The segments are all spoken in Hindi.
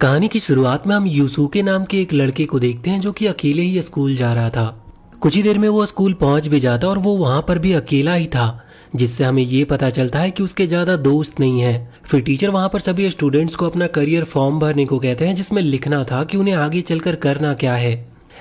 कहानी की शुरुआत में हम यूसुके नाम के एक लड़के को देखते हैं जो कि अकेले ही स्कूल जा रहा था। कुछ ही देर में वो स्कूल पहुंच भी जाता और वो वहां पर भी अकेला ही था, जिससे हमें ये पता चलता है कि उसके ज्यादा दोस्त नहीं है। फिर टीचर वहां पर सभी स्टूडेंट्स को अपना करियर फॉर्म भरने को कहते हैं, जिसमें लिखना था कि उन्हें आगे चलकर करना क्या है।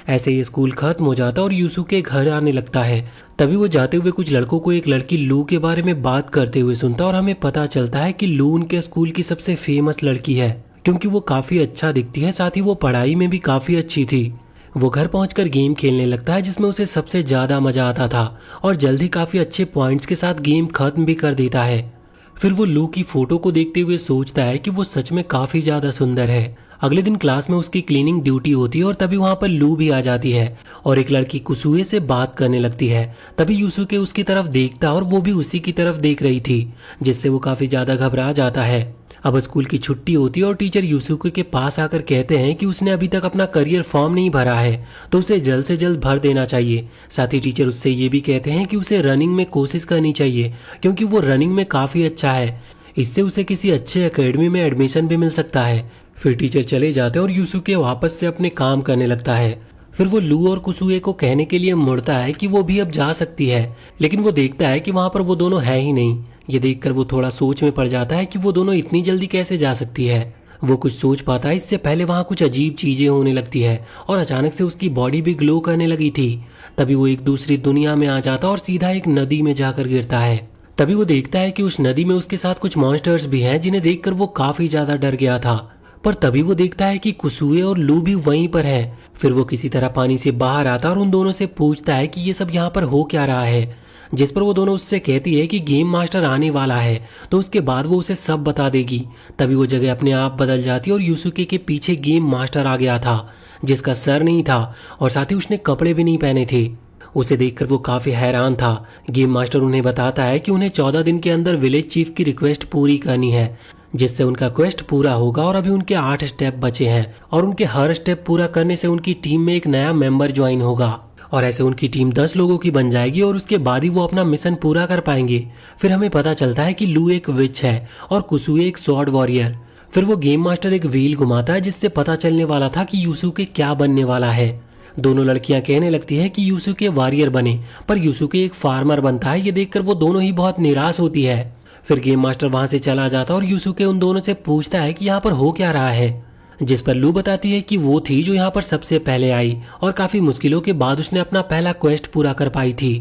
ऐसे ही स्कूल खत्म हो जाता और यूसुके घर आने लगता है। तभी वो जाते हुए कुछ लड़कों को एक लड़की लू के बारे में बात करते हुए सुनता और हमें पता चलता है कि लू उनके स्कूल की सबसे फेमस लड़की है, क्योंकि वो काफी अच्छा दिखती है, साथ ही वो पढ़ाई में भी काफी अच्छी थी। वो घर पहुंचकर गेम खेलने लगता है जिसमें उसे सबसे ज्यादा मजा आता था और जल्दी काफी अच्छे पॉइंट्स के साथ गेम खत्म भी कर देता है। फिर वो लू की फोटो को देखते हुए सोचता है कि वो सच में काफी ज्यादा सुंदर है। अगले दिन क्लास में उसकी क्लीनिंग ड्यूटी होती है और तभी वहां पर लू भी आ जाती है और एक लड़की कुसुए से बात करने लगती है। तभी यूसुके उसकी तरफ देखता और वो भी उसी की तरफ देख रही थी, जिससे वो काफी ज्यादा घबरा जाता है। अब स्कूल की छुट्टी होती है और टीचर यूसुके के पास आकर कहते हैं कि उसने अभी तक अपना करियर फॉर्म नहीं भरा है, तो उसे जल्द से जल्द भर देना चाहिए। साथ ही टीचर उससे ये भी कहते हैं कि उसे रनिंग में कोशिश करनी चाहिए, क्योंकि वो रनिंग में काफ़ी अच्छा है। इससे उसे किसी अच्छे एकेडमी में एडमिशन भी मिल सकता है। फिर टीचर चले जाते हैं और यूसुके वापस से अपने काम करने लगता है। फिर वो लू और कुसुए को कहने के लिए मुड़ता है कि वो भी अब जा सकती है, लेकिन वो देखता है कि वहां पर वो दोनों है ही नहीं। ये देखकर वो थोड़ा सोच में पड़ जाता है कि वो दोनों इतनी जल्दी कैसे जा सकती है। वो कुछ सोच पाता है इससे पहले वहां कुछ अजीब चीजें होने लगती है और अचानक से उसकी बॉडी भी ग्लो करने लगी थी। तभी वो एक दूसरी दुनिया में आ जाता और सीधा एक नदी में जाकर गिरता है। तभी वो देखता है कि उस नदी में उसके साथ कुछ मॉन्स्टर्स भी हैं, जिन्हें देखकर वो काफी ज्यादा डर गया था। पर तभी वो देखता है कि कुसुए और लू भी वहीं पर हैं। फिर वो किसी तरह पानी से बाहर आता और उन दोनों से पूछता है कि ये सब यहाँ पर हो क्या रहा है, जिस पर वो दोनों उससे कहती है कि गेम मास्टर आने वाला है, तो उसके बाद वो उसे सब बता देगी। तभी वो जगह अपने आप बदल जाती है और यूसुके के पीछे गेम मास्टर आ गया था, जिसका सर नहीं था और साथ ही उसने कपड़े भी नहीं पहने थे। उसे देखकर वो काफी हैरान था। गेम मास्टर उन्हें बताता है कि उन्हें 14 दिन के अंदर विलेज चीफ की रिक्वेस्ट पूरी करनी है, जिससे उनका क्वेस्ट पूरा होगा। और अभी उनके 8 स्टेप बचे हैं और उनके हर स्टेप पूरा करने से उनकी टीम में एक नया मेंबर ज्वाइन होगा और ऐसे उनकी टीम 10 लोगों की बन जाएगी और उसके बाद ही वो अपना मिशन पूरा कर पाएंगे। फिर हमें पता चलता है कि लू एक विच है और कुसुए एक स्वॉर्ड वॉरियर। फिर वो गेम मास्टर एक व्हील घुमाता है, जिससे पता चलने वाला था कि यूसुके क्या बनने वाला है। दोनों लड़कियां कहने लगती है कि यूसुके वॉरियर बने, पर यूसुके एक फार्मर बनता है। ये देखकर वो दोनों ही बहुत निराश होती है। फिर गेम मास्टर वहां से चला जाता और यूसुके उन दोनों से पूछता है कि यहाँ पर हो क्या रहा है, जिस पर लू बताती है कि वो थी जो यहाँ पर सबसे पहले आई और काफी मुश्किलों के बाद उसने अपना पहला क्वेस्ट पूरा कर पाई थी,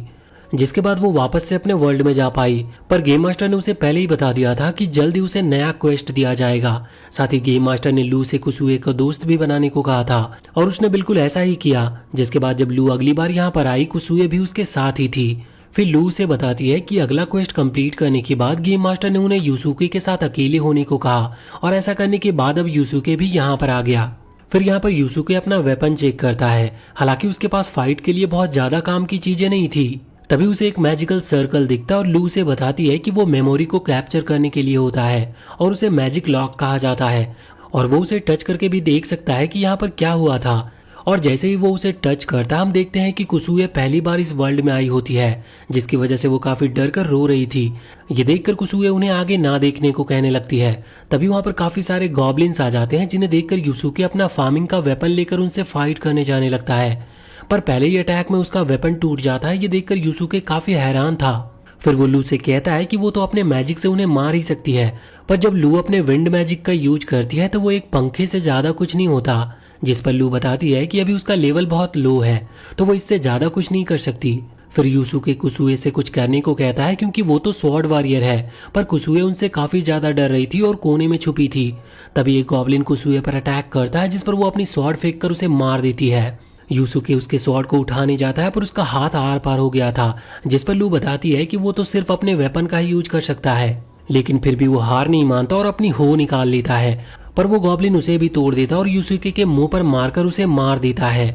जिसके बाद वो वापस से अपने वर्ल्ड में जा पाई। पर गेम मास्टर ने उसे पहले ही बता दिया था कि जल्दी उसे नया क्वेस्ट दिया जाएगा। साथ ही गेम मास्टर ने लू से कुसुए का दोस्त भी बनाने को कहा था और उसने बिल्कुल ऐसा ही किया। जिसके बाद जब लू अगली बार यहाँ पर आई, कुसुए भी उसके साथ ही थी। फिर लू से बताती है कि अगला क्वेस्ट कंप्लीट करने के बाद गेम मास्टर ने उन्हें यूसुके के साथ अकेले होने को कहा और ऐसा करने के बाद अब यूसुके भी यहाँ पर आ गया। फिर यहाँ पर यूसुके अपना वेपन चेक करता है, हालांकि उसके पास फाइट के लिए बहुत ज्यादा काम की चीजें नहीं थी। तभी उसे एक मैजिकल सर्कल दिखता और लू से बताती है कि वो मेमोरी को कैप्चर करने के लिए होता है और उसे मैजिक लॉक कहा जाता है और वो उसे टच करके भी देख सकता है कि यहाँ पर क्या हुआ था। और जैसे ही वो उसे टच करता हम देखते हैं कि कुसुए पहली बार इस वर्ल्ड में आई होती है, जिसकी वजह से वो काफी डर कर रो रही थी। ये देखकर कुसुए उन्हें आगे ना देखने को कहने लगती है। तभी वहां पर काफी सारे गॉब्लिन्स आ जाते हैं, जिन्हें देखकर यूसुके अपना फार्मिंग का वेपन लेकर उनसे फाइट करने जाने लगता है। पर पहले ही अटैक में उसका वेपन टूट जाता है। ये देखकर यूसुके काफी हैरान था। फिर वो लू से कहता है कि वो तो अपने मैजिक से उन्हें मार ही सकती है, पर जब लू अपने विंड मैजिक का यूज करती है तो वो एक पंखे से ज्यादा कुछ नहीं होता। जिस पर लू बताती है कि अभी उसका लेवल बहुत लो है, तो वो इससे ज्यादा कुछ नहीं कर सकती। फिर यूसुके कुसुए से कुछ करने को कहता है, क्योंकि वो तो स्वॉर्ड वॉरियर है, पर कुसुए उनसे काफी ज्यादा डर रही थी और कोने में छुपी थी। तभी एक गॉब्लिन कुसुए पर अटैक करता है, जिस पर वो अपनी स्वॉर्ड फेंक कर उसे मार देती है। यूसुके उसके स्वॉर्ड को उठाने जाता है, पर उसका हाथ आर पार हो गया था, जिस पर लू बताती है कि वो तो सिर्फ अपने वेपन का ही यूज कर सकता है। लेकिन फिर भी वो हार नहीं मानता और अपनी हो निकाल लेता है, पर वो गॉब्लिन उसे भी तोड़ देता और यूसुके के मुंह पर मारकर उसे मार देता है।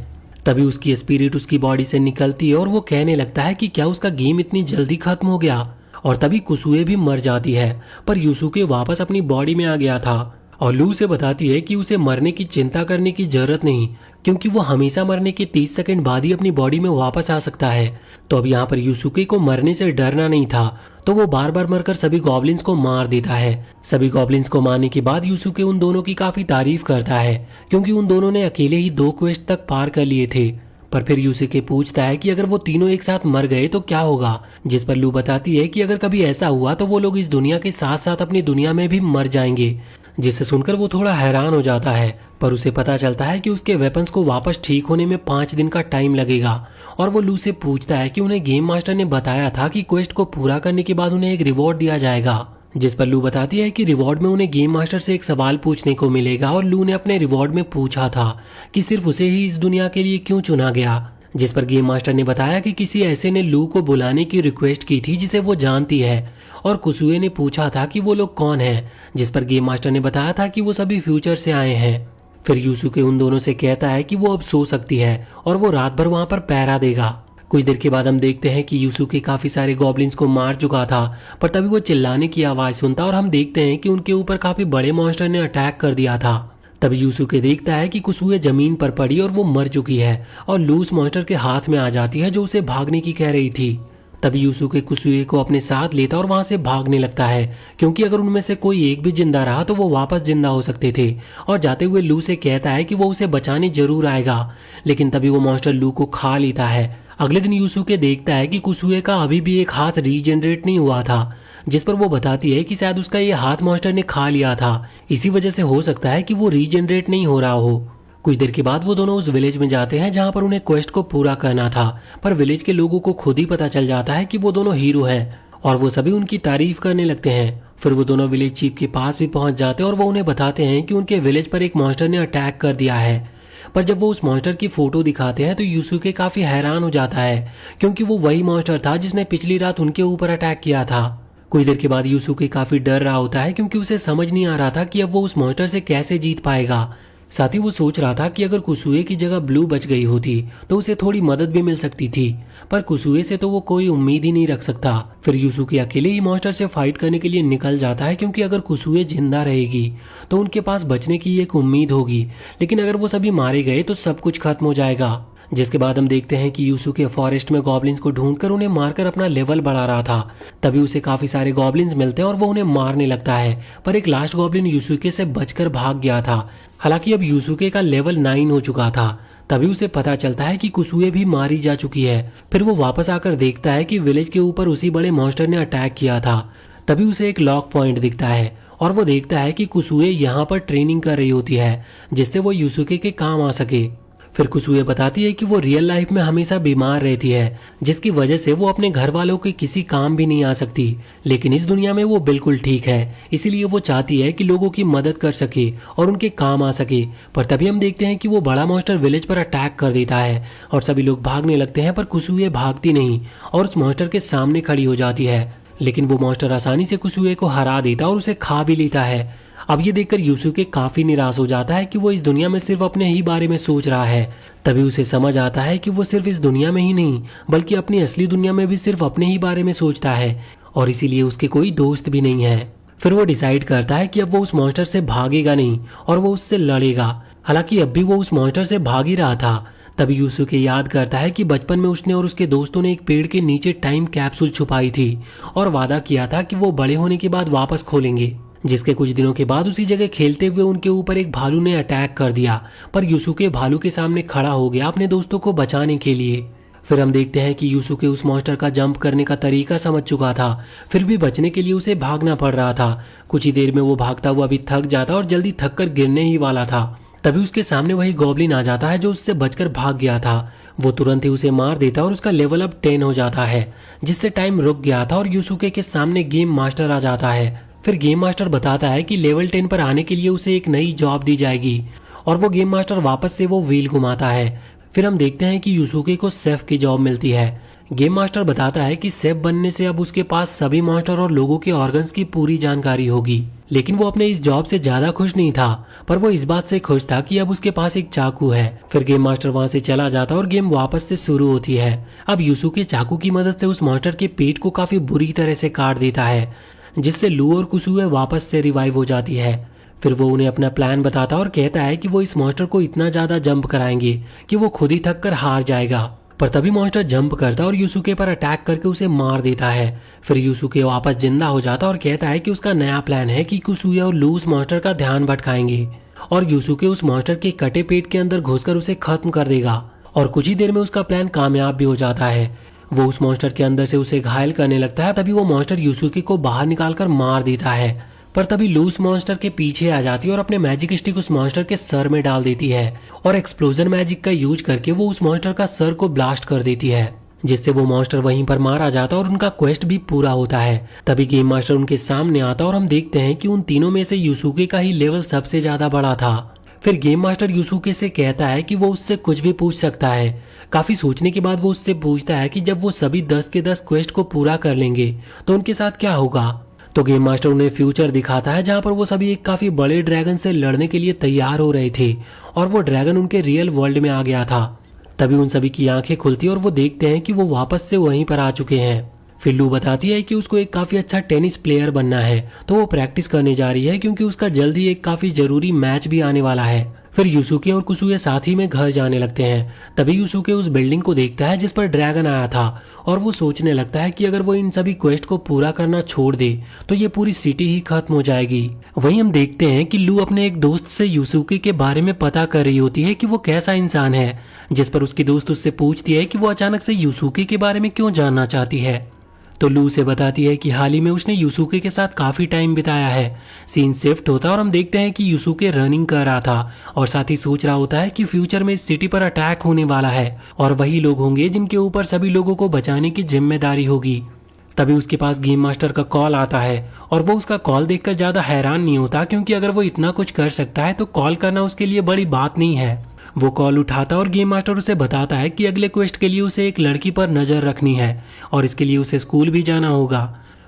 तभी उसकी स्पिरिट उसकी बॉडी से निकलती है और वो कहने लगता है कि क्या उसका गेम इतनी जल्दी खत्म हो गया। और तभी कुसुए भी मर जाती है, पर यूसुके वापस अपनी बॉडी में आ गया था और लू उसे बताती है कि उसे मरने की चिंता करने की जरूरत नहीं, क्योंकि वो हमेशा मरने के 30 सेकंड बाद ही अपनी बॉडी में वापस आ सकता है। तो अब यहाँ पर यूसुके को मरने से डरना नहीं था, तो वो बार बार मरकर सभी गॉब्लिन्स को मार देता है। सभी गॉब्लिन्स को मारने के बाद यूसुके उन दोनों की काफी तारीफ करता है, क्योंकि उन दोनों ने अकेले ही 2 क्वेस्ट तक पार कर लिए थे। पर फिर यूसुके पूछता है कि अगर वो तीनों एक साथ मर गए तो क्या होगा, जिस पर लू बताती है कि अगर कभी ऐसा हुआ तो वो लोग इस दुनिया के साथ साथ अपनी दुनिया में भी मर जाएंगे। जिसे सुनकर वो थोड़ा हैरान हो जाता है, पर उसे पता चलता है कि उसके वेपन्स को वापस ठीक होने में 5 दिन का टाइम लगेगा। और वो लू से पूछता है कि उन्हें गेम मास्टर ने बताया था कि क्वेस्ट को पूरा करने के बाद उन्हें एक रिवॉर्ड दिया जाएगा, जिस पर लू बताती है कि रिवॉर्ड में उन्हें गेम मास्टर से एक सवाल पूछने को मिलेगा। और लू ने अपने रिवॉर्ड में पूछा था कि सिर्फ उसे ही इस दुनिया के लिए क्यों चुना गया, जिस पर गेम मास्टर ने बताया कि किसी ऐसे ने लू को बुलाने की रिक्वेस्ट की थी जिसे वो जानती है। और कुसुए ने पूछा था कि वो लोग कौन हैं, जिस पर गेम मास्टर ने बताया था कि वो सभी फ्यूचर से आए हैं। फिर यूसुके उन दोनों से कहता है कि वो अब सो सकती है और वो रात भर वहां पर पहरा देगा। कुछ देर के बाद हम देखते हैं कि यूसुके काफी सारे गॉब्लिन्स को मार चुका था, पर तभी वो चिल्लाने की आवाज सुनता और हम देखते हैं कि उनके ऊपर काफी बड़े मॉन्स्टर ने अटैक कर दिया था। तभी यूसुके देखता है कि कुसुए जमीन पर पड़ी और वो मर चुकी है, और लूस मॉन्स्टर के हाथ में आ जाती है जो उसे भागने की कह रही थी। तभी यूसुके कुसुए को अपने साथ लेता और वहां से भागने लगता है, क्योंकि अगर उनमें से कोई एक भी जिंदा रहा तो वो वापस जिंदा हो सकते थे। और जाते हुए लू से कहता है कि वो उसे बचाने जरूर आएगा, लेकिन तभी वो मॉन्स्टर लू को खा लेता है। अगले दिन यूसुके देखता है कि कुसुए का अभी भी एक हाथ रीजनरेट नहीं हुआ था, जिस पर वो बताती है कि शायद उसका ये हाथ मॉन्स्टर ने खा लिया था, इसी वजह से हो सकता है कि वो रीजनरेट नहीं हो रहा हो। कुछ देर के बाद वो दोनों उस विलेज में जाते हैं जहां पर उन्हें क्वेस्ट को पूरा करना था, पर विलेज के लोगों को खुद ही पता चल जाता है कि वो दोनों हीरो हैं और वो सभी उनकी तारीफ करने लगते हैं। फिर वो दोनों विलेज चीफ के पास भी पहुंच जाते हैं और वो उन्हें बताते हैं कि उनके विलेज पर एक मॉन्स्टर ने अटैक कर दिया है। पर जब वो उस मॉन्स्टर की फोटो दिखाते हैं तो यूसुके काफी हैरान हो जाता है, क्योंकि वो वही मॉन्स्टर था जिसने पिछली रात उनके ऊपर अटैक किया था। कुछ देर के बाद यूसुके काफी डर रहा होता है, क्योंकि उसे समझ नहीं आ रहा था कि अब वो उस मॉन्स्टर से कैसे जीत पाएगा। साथ ही वो सोच रहा था कि अगर कुसुए की जगह ब्लू बच गई होती तो उसे थोड़ी मदद भी मिल सकती थी, पर कुसुए से तो वो कोई उम्मीद ही नहीं रख सकता। फिर यूसुके अकेले ही मॉन्स्टर से फाइट करने के लिए निकल जाता है, क्योंकि अगर कुसुए जिंदा रहेगी तो उनके पास बचने की एक उम्मीद होगी, लेकिन अगर वो सभी मारे गए तो सब कुछ खत्म हो जाएगा। जिसके बाद हम देखते हैं कि यूसुके फॉरेस्ट में गॉब्लिन्स को ढूंढकर उन्हें मारकर अपना लेवल बढ़ा रहा था। तभी उसे काफी सारे गॉब्लिन्स मिलते हैं और वो उन्हें मारने लगता है, पर एक लास्ट गॉब्लिन यूसुके से बचकर भाग गया था। हालांकि अब यूसुके का लेवल 9 हो चुका था। तभी उसे पता चलता है कि कुसुए भी मारी जा चुकी है। फिर वो वापस आकर देखता है कि विलेज के ऊपर उसी बड़े मॉन्स्टर ने अटैक किया था। तभी उसे एक लॉक पॉइंट दिखता है और वो देखता है कि कुसुए यहाँ पर ट्रेनिंग कर रही होती है, जिससे वो यूसुके के काम आ सके। फिर कुसुए बताती है कि वो रियल लाइफ में हमेशा बीमार रहती है, जिसकी वजह से वो अपने घर वालों के किसी काम भी नहीं आ सकती, लेकिन इस दुनिया में वो बिल्कुल ठीक है, इसीलिए वो चाहती है कि लोगों की मदद कर सके और उनके काम आ सके। पर तभी हम देखते हैं कि वो बड़ा मॉन्स्टर विलेज पर अटैक कर देता है और सभी लोग भागने लगते हैं, पर कुसुए भागती नहीं और उस मॉन्स्टर के सामने खड़ी हो जाती है। लेकिन वो मॉन्स्टर आसानी से कुसुए को हरा देता और उसे खा भी लेता है। अब ये देखकर यूसुके काफी निराश हो जाता है कि वो इस दुनिया में सिर्फ अपने ही बारे में सोच रहा है। तभी उसे समझ आता है कि वो सिर्फ इस दुनिया में ही नहीं बल्कि अपनी असली दुनिया में भी सिर्फ अपने ही बारे में सोचता है, और इसीलिए उसके कोई दोस्त भी नहीं है। फिर वो डिसाइड करता है कि अब वो उस मॉन्स्टर से भागेगा नहीं और वो उससे लड़ेगा। हालांकि अब भी वो उस मॉन्स्टर से भाग ही रहा था। तभी यूसुके याद करता है कि बचपन में उसने और उसके दोस्तों ने एक पेड़ के नीचे टाइम कैप्सूल छुपाई थी और वादा किया था कि वो बड़े होने के बाद वापस खोलेंगे। जिसके कुछ दिनों के बाद उसी जगह खेलते हुए उनके ऊपर एक भालू ने अटैक कर दिया, पर यूसुके भालू के सामने खड़ा हो गया अपने दोस्तों को बचाने के लिए। फिर हम देखते हैं कि यूसुके उस मॉन्स्टर का जंप करने का तरीका समझ चुका था, फिर भी बचने के लिए उसे भागना पड़ रहा था। कुछ ही देर में वो भागता हुआ भी थक जाता और जल्दी थक कर गिरने ही वाला था। तभी उसके सामने वही गॉब्लिन आ जाता है जो उससे बचकर भाग गया था। वो तुरंत ही उसे मार देता और उसका लेवल अब 10 हो जाता है, जिससे टाइम रुक गया था और यूसुके के सामने गेम मास्टर आ जाता है। फिर गेम मास्टर बताता है कि लेवल 10 पर आने के लिए उसे एक नई जॉब दी जाएगी, और वो गेम मास्टर वापस से वो व्हील घुमाता है। फिर हम देखते हैं कि यूसुके को शेफ की जॉब मिलती है। गेम मास्टर बताता है कि शेफ बनने से अब उसके पास सभी मॉन्स्टर और लोगों के ऑर्गन्स की पूरी जानकारी होगी। लेकिन वो अपने इस जॉब से ज्यादा खुश नहीं था, पर वो इस बात से खुश था कि अब उसके पास एक चाकू है। फिर गेम मास्टर वहां से चला जाता और गेम वापस से शुरू होती है। अब यूसुके चाकू की मदद से उस मॉन्स्टर के पेट को काफी बुरी तरह से काट देता है, जिससे लू और कुसुए वापस से रिवाइव हो जाती है। फिर वो उन्हें अपना प्लान बताता और कहता है कि वो इस मॉन्स्टर को इतना ज्यादा जंप कराएंगे कि वो खुद ही थक कर हार जाएगा। पर तभी मॉन्स्टर जंप करता और यूसुके पर अटैक करके उसे मार देता है। फिर यूसुके वापस जिंदा हो जाता और कहता है कि उसका नया प्लान है कि कुसुए और लू उस मॉन्स्टर का ध्यान भटकाएंगे और यूसुके उस मॉन्स्टर के कटे पेट के अंदर घुसकर उसे खत्म कर देगा। और कुछ ही देर में उसका प्लान कामयाब भी हो जाता है। वो उस मॉन्स्टर के अंदर से उसे घायल करने लगता है। तभी वो मॉन्स्टर यूसुके को बाहर निकालकर मार देता है। पर तभी लूस मॉन्स्टर के पीछे आ जाती है और अपने मैजिक स्टिक उस मॉन्स्टर के सर में डाल देती है और एक्सप्लोजन मैजिक का यूज करके वो उस मॉन्स्टर का सर को ब्लास्ट कर देती है, जिससे वो मॉन्स्टर वहीं पर मारा जाता है और उनका क्वेस्ट भी पूरा होता है। तभी गेम मास्टर उनके सामने आता और हम देखते हैं कि उन तीनों में से यूसुके का ही लेवल सबसे ज्यादा बड़ा था। फिर गेम मास्टर यूसुके से कहता है कि वो उससे कुछ भी पूछ सकता है। काफी सोचने के बाद वो उससे पूछता है कि जब वो सभी 10 के 10 क्वेस्ट को पूरा कर लेंगे तो उनके साथ क्या होगा। तो गेम मास्टर उन्हें फ्यूचर दिखाता है जहां पर वो सभी एक काफी बड़े ड्रैगन से लड़ने के लिए तैयार हो रहे थे और वो ड्रैगन उनके रियल वर्ल्ड में आ गया था। तभी उन सभी की आंखें खुलती और वो देखते हैं कि वो वापस से वहीं पर आ चुके हैं। फिर लू बताती है कि उसको एक काफी अच्छा टेनिस प्लेयर बनना है, तो वो प्रैक्टिस करने जा रही है क्योंकि उसका जल्दी एक काफी जरूरी मैच भी आने वाला है। फिर यूसुके और कुसुए साथ ही में घर जाने लगते हैं। तभी यूसुके उस बिल्डिंग को देखता है जिस पर ड्रैगन आया था और वो सोचने लगता है कि अगर वो इन सभी क्वेस्ट को पूरा करना छोड़ दे तो ये पूरी सिटी ही खत्म हो जाएगी। वहीं हम देखते हैं कि लू अपने एक दोस्त से यूसुके के बारे में पता कर रही होती है कि वो कैसा इंसान है, जिस पर उसकी दोस्त उससे पूछती है कि वो अचानक से यूसुके के बारे में क्यों जानना चाहती है। तो लू से बताती है कि हाल ही में उसने यूसुके के साथ काफी टाइम बिताया है। सीन शिफ्ट होता है और हम देखते हैं कि यूसुके रनिंग कर रहा था और साथ ही सोच रहा होता है कि फ्यूचर में इस सिटी पर अटैक होने वाला है और वही लोग होंगे जिनके ऊपर सभी लोगों को बचाने की जिम्मेदारी होगी। तभी उसके पास गेम मास्टर का कॉल आता है और वो उसका कॉल देखकर ज्यादा हैरान नहीं होता, क्योंकि अगर वो इतना कुछ कर सकता है तो कॉल करना उसके लिए बड़ी बात नहीं है। वो कॉल उठाता और गेम मास्टर उसे बताता है कि अगले क्वेस्ट के लिए उसे एक लड़की पर नजर रखनी है और इसके लिए उसे स्कूल भी जाना होगा।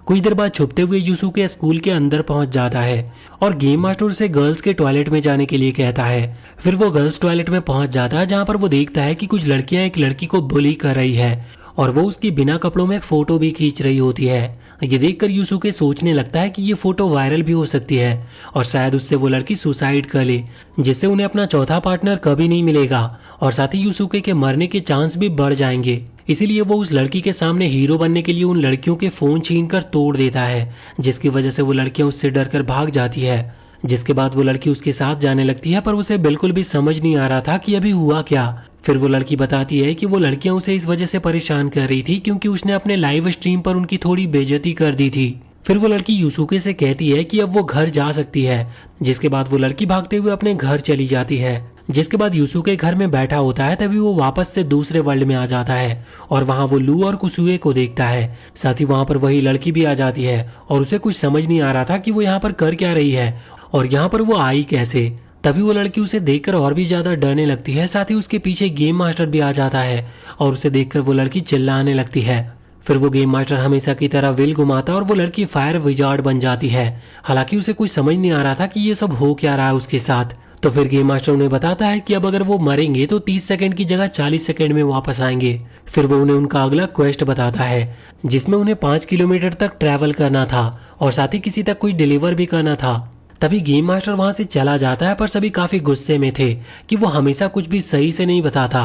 कुछ देर बाद छुपते हुए यूसुके स्कूल के अंदर पहुंच जाता है और गेम मास्टर उसे गर्ल्स के टॉयलेट में जाने के लिए कहता है। फिर वो गर्ल्स टॉयलेट में पहुंच जाता है जहां पर वो देखता है कि कुछ लड़कियां एक लड़की को बुली कर रही है और वो उसकी बिना कपड़ों में फोटो भी खींच रही होती है। ये देखकर यूसुके सोचने लगता है कि ये फोटो वायरल भी हो सकती है और शायद उससे वो लड़की सुसाइड कर ले, जिससे उन्हें अपना चौथा पार्टनर कभी नहीं मिलेगा और साथ ही यूसुके के मरने के चांस भी बढ़ जाएंगे। इसीलिए वो उस लड़की के सामने हीरो बनने के लिए उन लड़कियों के फोन छीनकर तोड़ देता है, जिसकी वजह से वो लड़कियां उससे डरकर भाग जाती है। जिसके बाद वो लड़की उसके साथ जाने लगती है, पर उसे बिल्कुल भी समझ नहीं आ रहा था कि अभी हुआ क्या। फिर वो लड़की बताती है कि वो लड़कियां उसे इस वजह से परेशान कर रही थी क्योंकि उसने अपने लाइव स्ट्रीम पर उनकी थोड़ी बेइज्जती कर दी थी। फिर वो लड़की यूसुके से कहती है कि अब वो घर जा सकती है, जिसके बाद वो लड़की भागते हुए अपने घर चली जाती है। जिसके बाद यूसुके घर में बैठा होता है, तभी वो वापस से दूसरे वर्ल्ड में आ जाता है और वहाँ वो लू और कुसुए को देखता है। साथ ही वहाँ पर वही लड़की भी आ जाती है और उसे कुछ समझ नहीं आ रहा था कि वो यहाँ पर कर क्या रही है और यहाँ पर वो आई कैसे। तभी वो लड़की उसे देखकर और भी ज्यादा डरने लगती है। साथ ही उसके पीछे गेम मास्टर भी आ जाता है और उसे देखकर वो लड़की चिल्लाने लगती है। फिर वो गेम मास्टर हमेशा की तरह व्हील घुमाता और वो लड़की फायर विजार्ड बन जाती है। हालांकि उसे कुछ समझ नहीं आ रहा था कि ये सब हो क्या रहा है उसके साथ। तो फिर गेम मास्टर उन्हें बताता है कि अब अगर वो मरेंगे तो 30 सेकंड की जगह 40 सेकंड में वापस आएंगे। फिर वो उन्हें उनका अगला क्वेस्ट बताता है जिसमें उन्हें 5 किलोमीटर तक ट्रैवल करना था और साथ ही किसी तक कुछ डिलीवर भी करना था। तभी गेम मास्टर वहां से चला जाता है, पर सभी काफी गुस्से में थे कि वो हमेशा कुछ भी सही से नहीं बताता।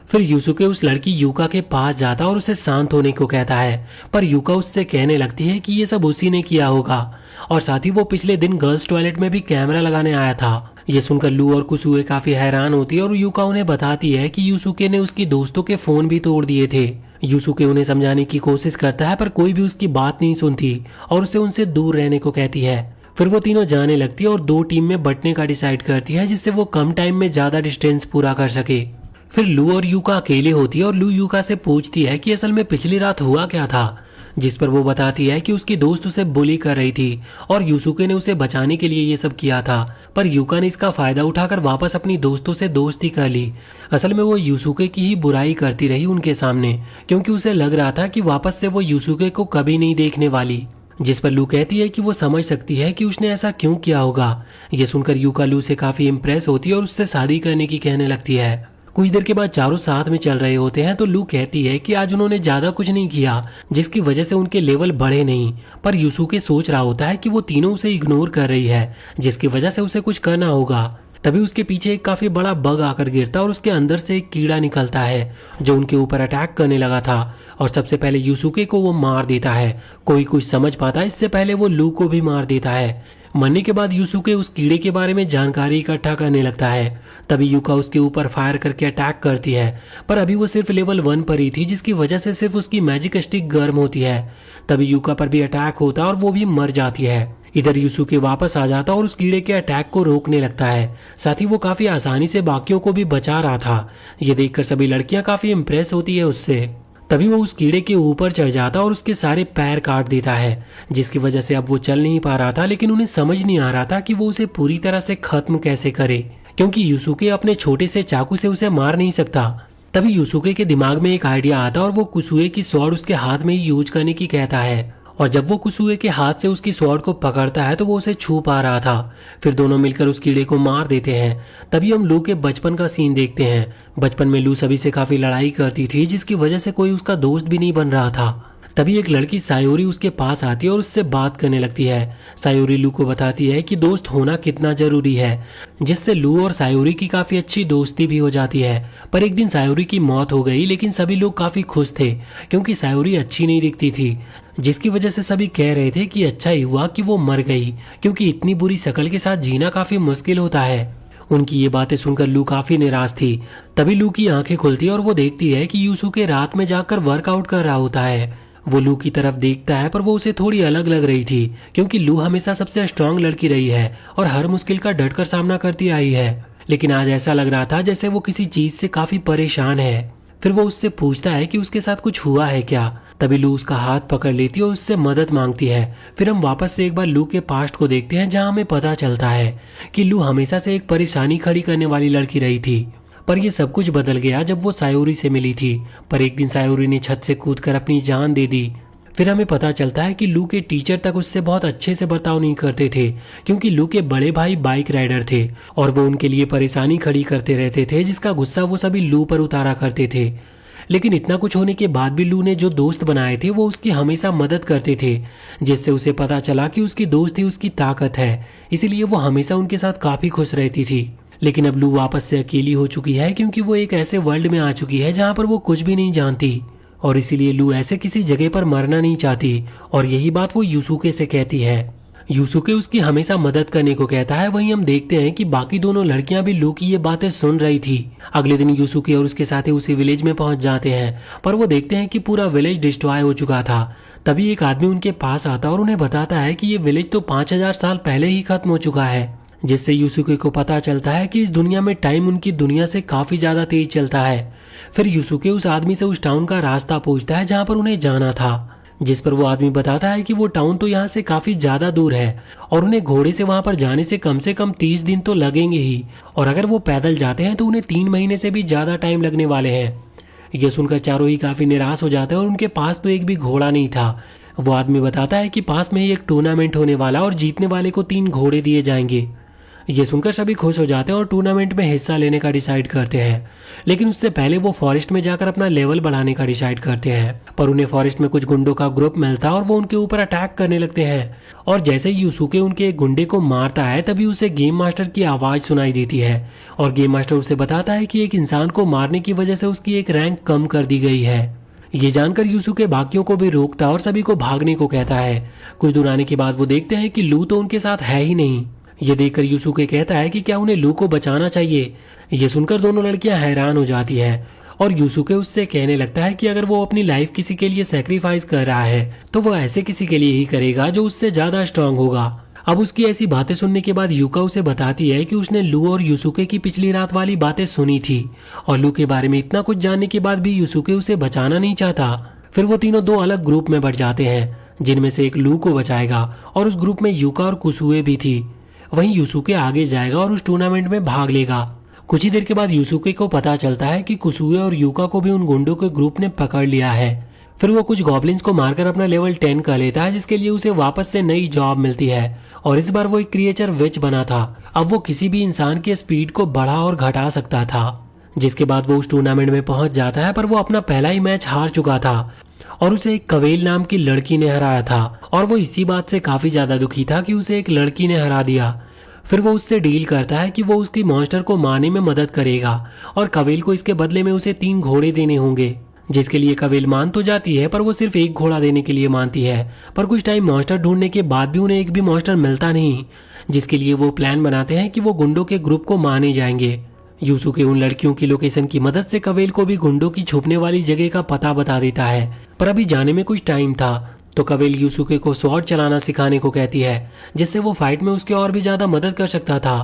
फिर यूसुके उस लड़की यूका के पास जाता और उसे शांत होने को कहता है, पर यूका उससे कहने लगती है कि ये सब उसी ने किया होगा और साथ ही वो पिछले दिन गर्ल्स टॉयलेट में भी कैमरा लगाने आया था। ये सुनकर लू और कुसुए काफी हैरान होती है और यूका उन्हें बताती है कि यूसुके ने उसकी दोस्तों के फोन भी तोड़ दिए थे। यूसुके उन्हें समझाने की कोशिश करता है, पर कोई भी उसकी बात नहीं सुनती और उसे उनसे दूर रहने को कहती है। फिर वो तीनों जाने लगती है और 2 टीम में बंटने का डिसाइड करती है, जिससे वो कम टाइम में ज्यादा डिस्टेंस पूरा कर सके। फिर लू और यूका अकेले होती है और लू यूका से पूछती है कि असल में पिछली रात हुआ क्या था, जिस पर वो बताती है कि उसकी दोस्त उसे बुली कर रही थी और यूसुके ने उसे बचाने के लिए ये सब किया था, पर यूका ने इसका फायदा उठाकर वापस अपनी दोस्तों से दोस्ती कर ली। असल में वो यूसुके की ही बुराई करती रही उनके सामने, क्योंकि उसे लग रहा था कि वापस से वो यूसुके को कभी नहीं देखने वाली। जिस पर लू कहती है कि वो समझ सकती है कि उसने ऐसा क्यों किया होगा। ये सुनकर यूका लू से काफी इम्प्रेस होती है और उससे शादी करने की कहने लगती है। कुछ देर के बाद चारों साथ में चल रहे होते हैं तो लू कहती है कि आज उन्होंने ज्यादा कुछ नहीं किया जिसकी वजह से उनके लेवल बढ़े नहीं। पर यूसुके सोच रहा होता है कि वो तीनों उसे इग्नोर कर रही है जिसकी वजह से उसे कुछ करना होगा। तभी उसके पीछे एक काफी बड़ा बग आकर गिरता और उसके अंदर से एक कीड़ा निकलता है जो उनके ऊपर अटैक करने लगा था और सबसे पहले यूसुके को वो मार देता है। कोई कुछ समझ पाता है इससे पहले वो लू को भी मार देता है। मरने के बाद यूसुके उस कीड़े के बारे में जानकारी इकट्ठा करने लगता है। तभी यूका उसके ऊपर फायर करके अटैक करती है पर अभी वो सिर्फ लेवल 1 पर ही थी जिसकी वजह से सिर्फ उसकी मैजिक स्टिक गर्म होती है। तभी यूका पर भी अटैक होता है और वो भी मर जाती है। इधर यूसुके वापस आ जाता और उस कीड़े के अटैक को रोकने लगता है। साथ ही वो काफी आसानी से बाकियों को भी बचा रहा था। ये देखकर सभी लड़कियां काफी इम्प्रेस होती है उससे। तभी वो उस कीड़े के ऊपर चढ़ जाता और उसके सारे पैर काट देता है जिसकी वजह से अब वो चल नहीं पा रहा था। लेकिन उन्हें समझ नहीं आ रहा था कि वो उसे पूरी तरह से खत्म कैसे करे क्योंकि यूसुके अपने छोटे से चाकू से उसे मार नहीं सकता। तभी यूसुके के दिमाग में एक आइडिया आता और वो कुसुए की स्वॉर्ड उसके हाथ में ही यूज करने की कहता है। और जब वो कुसुए के हाथ से उसकी स्वॉर्ड को पकड़ता है तो वो उसे छू पा रहा था। फिर दोनों मिलकर उस कीड़े को मार देते हैं। तभी हम लू के बचपन का सीन देखते हैं। बचपन में लू सभी से काफी लड़ाई करती थी जिसकी वजह से कोई उसका दोस्त भी नहीं बन रहा था। तभी एक लड़की सायोरी उसके पास आती है और उससे बात करने लगती है। सायोरी लू को बताती है कि दोस्त होना कितना जरूरी है जिससे लू और सायोरी की काफी अच्छी दोस्ती भी हो जाती है। पर एक दिन सायोरी की मौत हो गई लेकिन सभी लोग काफी खुश थे क्योंकि सायोरी अच्छी नहीं दिखती थी जिसकी वजह से सभी कह रहे थे कि अच्छा ही हुआ कि वो मर गई क्योंकि इतनी बुरी शक्ल के साथ जीना काफी मुश्किल होता है। उनकी ये बातें सुनकर लू काफी निराश थी। तभी लू की आंखें खुलती है और वो देखती है कि यूसुके रात में जाकर वर्कआउट कर रहा होता है। वो लू की तरफ देखता है पर वो उसे थोड़ी अलग लग रही थी क्योंकि लू हमेशा सबसे स्ट्रांग लड़की रही है और हर मुश्किल का डटकर सामना करती आई है। लेकिन आज ऐसा लग रहा था जैसे वो किसी चीज से काफी परेशान है। फिर वो उससे पूछता है कि उसके साथ कुछ हुआ है क्या। तभी लू उसका हाथ पकड़ लेती है और उससे मदद मांगती है। फिर हम वापस से एक बार लू के पास्ट को देखते हैं जहां हमें पता चलता है कि लू हमेशा से एक परेशानी खड़ी करने वाली लड़की रही थी। पर यह सब कुछ बदल गया जब वो सायोरी से मिली थी। पर एक दिन सायोरी ने छत से कूदकर अपनी जान दे दी। फिर हमें पता चलता है कि लू के टीचर तक उससे बहुत अच्छे से बर्ताव नहीं करते थे क्योंकि लू के बड़े भाई बाइक राइडर थे और वो उनके लिए परेशानी खड़ी करते रहते थे जिसका गुस्सा वो सभी लू पर उतारा करते थे। लेकिन इतना कुछ होने के बाद भी लू ने जो दोस्त बनाए थे वो उसकी हमेशा मदद करते थे जिससे उसे पता चला कि उसकी दोस्ती उसकी ताकत है। इसीलिए वो हमेशा उनके साथ काफी खुश रहती थी। लेकिन अब लू वापस से अकेली हो चुकी है क्योंकि वो एक ऐसे वर्ल्ड में आ चुकी है जहाँ पर वो कुछ भी नहीं जानती और इसीलिए लू ऐसे किसी जगह पर मरना नहीं चाहती और यही बात वो यूसुके से कहती है। यूसुके उसकी हमेशा मदद करने को कहता है। वहीं हम देखते हैं कि बाकी दोनों लड़कियां भी लू की ये बातें सुन रही थी। अगले दिन यूसुके और उसके साथी उसी विलेज में पहुंच जाते हैं पर वो देखते हैं कि पूरा विलेज डिस्ट्रॉय हो चुका था। तभी एक आदमी उनके पास आता और उन्हें बताता है कि ये विलेज तो 5000 साल पहले ही खत्म हो चुका है जिससे यूसुके को पता चलता है कि इस दुनिया में टाइम उनकी दुनिया से काफी ज्यादा तेज चलता है। फिर यूसुके उस आदमी से उस टाउन का रास्ता पूछता है जहाँ पर उन्हें जाना था जिस पर वो आदमी बताता है कि वो टाउन तो यहाँ से काफी ज्यादा दूर है और उन्हें घोड़े से वहां पर जाने से कम 30 दिन तो लगेंगे ही और अगर वो पैदल जाते हैं तो उन्हें 3 महीने से भी ज्यादा टाइम लगने वाले हैं। ये सुनकर चारों ही काफी निराश हो जाते हैं और उनके पास तो एक भी घोड़ा नहीं था। वो आदमी बताता है कि पास में ही एक टूर्नामेंट होने वाला और जीतने वाले को 3 घोड़े दिए जाएंगे। ये सुनकर सभी खुश हो जाते हैं और टूर्नामेंट में हिस्सा लेने का डिसाइड करते हैं। लेकिन उससे पहले वो फॉरेस्ट में जाकर अपना लेवल बढ़ाने का डिसाइड करते हैं। पर उन्हें फॉरेस्ट में कुछ गुंडों का ग्रुप मिलता है और वो उनके ऊपर अटैक करने लगते हैं और जैसे ही यूसुके उनके एक गुंडे को मारता है तभी उसे गेम मास्टर की आवाज सुनाई देती है और गेम मास्टर उसे बताता है कि एक इंसान को मारने की वजह से उसकी एक रैंक कम कर दी गई है। ये जानकर यूसुके बाकियों को भी रोकता और सभी को भागने को कहता है। कुछ दूर आने के बाद वो देखते हैं कि लू तो उनके साथ है ही नहीं। ये देखकर यूसुके कहता है कि क्या उन्हें लू को बचाना चाहिए। ये सुनकर दोनों लड़कियां हैरान हो जाती है और यूसुके उससे कहने लगता है कि अगर वो अपनी लाइफ किसी के लिए सैक्रिफाइस कर रहा है तो वो ऐसे किसी के लिए ही करेगा जो उससे ज्यादा स्ट्रांग होगा। अब उसकी ऐसी बातें सुनने के बाद यूका उसे बताती है कि उसने लू और यूसुके की पिछली रात वाली बातें सुनी थी और लू के बारे में इतना कुछ जानने के बाद भी यूसुके उसे बचाना नहीं चाहता। फिर वो तीनों 2 अलग ग्रुप में बढ़ जाते हैं जिनमें से एक लू को बचाएगा और उस ग्रुप में यूका और कुसुए भी थी। वहीं यूसुके आगे जाएगा और उस टूर्नामेंट में भाग लेगा। कुछ ही देर के बाद यूसुके को पता चलता है कि कुसुए और यूका को भी उन गुंडों के ग्रुप ने पकड़ लिया है। फिर वो कुछ गॉब्लिन्स को मारकर अपना लेवल 10 कर लेता है जिसके लिए उसे वापस से नई जॉब मिलती है और इस बार वो एक क्रिएचर विच बना था। अब वो किसी भी इंसान की स्पीड को बढ़ा और घटा सकता था। जिसके बाद वो उस टूर्नामेंट में पहुंच जाता है, पर वो अपना पहला ही मैच हार चुका था और उसे एक कवेल नाम की लड़की ने हराया था और वो इसी बात से काफी ज्यादा दुखी था कि उसे एक लड़की ने हरा दिया। फिर वो उससे डील करता है कि वो उसकी मॉन्स्टर को मारने में मदद करेगा और कवेल को इसके बदले में उसे 3 घोड़े देने होंगे, जिसके लिए कवेल मान तो जाती है, पर वो सिर्फ एक घोड़ा देने के लिए मानती है। पर कुछ टाइम मॉन्स्टर ढूंढने के बाद भी उन्हें एक भी मॉन्स्टर मिलता नहीं, जिसके लिए वो प्लान बनाते हैं कि वो गुंडों के ग्रुप को मारने जाएंगे। यूसुके उन लड़कियों की लोकेशन की मदद से कवेल को भी गुंडों की छुपने वाली जगह का पता बता देता है, पर अभी जाने में कुछ टाइम था तो कवेल यूसुके को स्वॉर्ड चलाना सिखाने को कहती है, जिससे वो फाइट में उसकी और भी ज्यादा मदद कर सकता था।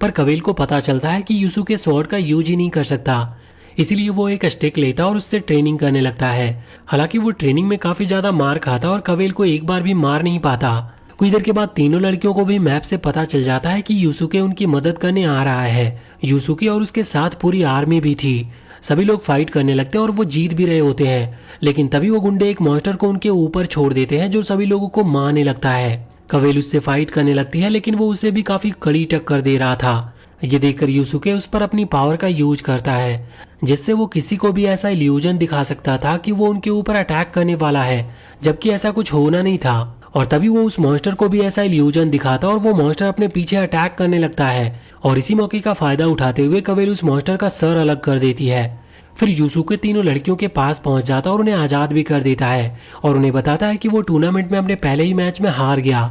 पर कवेल को पता चलता है कि यूसुके स्वॉर्ड का यूज ही नहीं कर सकता, इसीलिए वो एक स्टिक लेता और उससे ट्रेनिंग करने लगता है। हालांकि वो ट्रेनिंग में काफी ज्यादा मार खाता और कवेल को एक बार भी मार नहीं पाता। कुछ देर के बाद तीनों लड़कियों को भी मैप से पता चल जाता है कि यूसुके उनकी मदद करने आ रहा है। यूसुके और उसके साथ पूरी आर्मी भी थी। सभी लोग फाइट करने लगते हैं और वो जीत भी रहे होते हैं, लेकिन तभी वो गुंडे एक मॉन्स्टर को उनके ऊपर छोड़ देते हैं जो सभी लोगों को मारने लगता है। कवेल उससे फाइट करने लगती है, लेकिन वो उसे भी काफी कड़ी टक्कर दे रहा था। ये देखकर यूसुके उस पर अपनी पावर का यूज करता है, जिससे वो किसी को भी ऐसा इल्यूजन दिखा सकता था कि वो उनके ऊपर अटैक करने वाला है, जबकि ऐसा कुछ होना नहीं था। और तभी वो उस मॉन्स्टर को भी ऐसा इल्यूजन दिखाता और वो मॉन्स्टर अपने पीछे अटैक करने लगता है और इसी मौके का फायदा उठाते हुए कवेल उस मॉन्स्टर का सर अलग कर देती है। फिर यूसुके तीनों लड़कियों के पास पहुंच जाता और उन्हें आजाद भी कर देता है और उन्हें बताता है कि वो टूर्नामेंट में अपने पहले ही मैच में हार गया।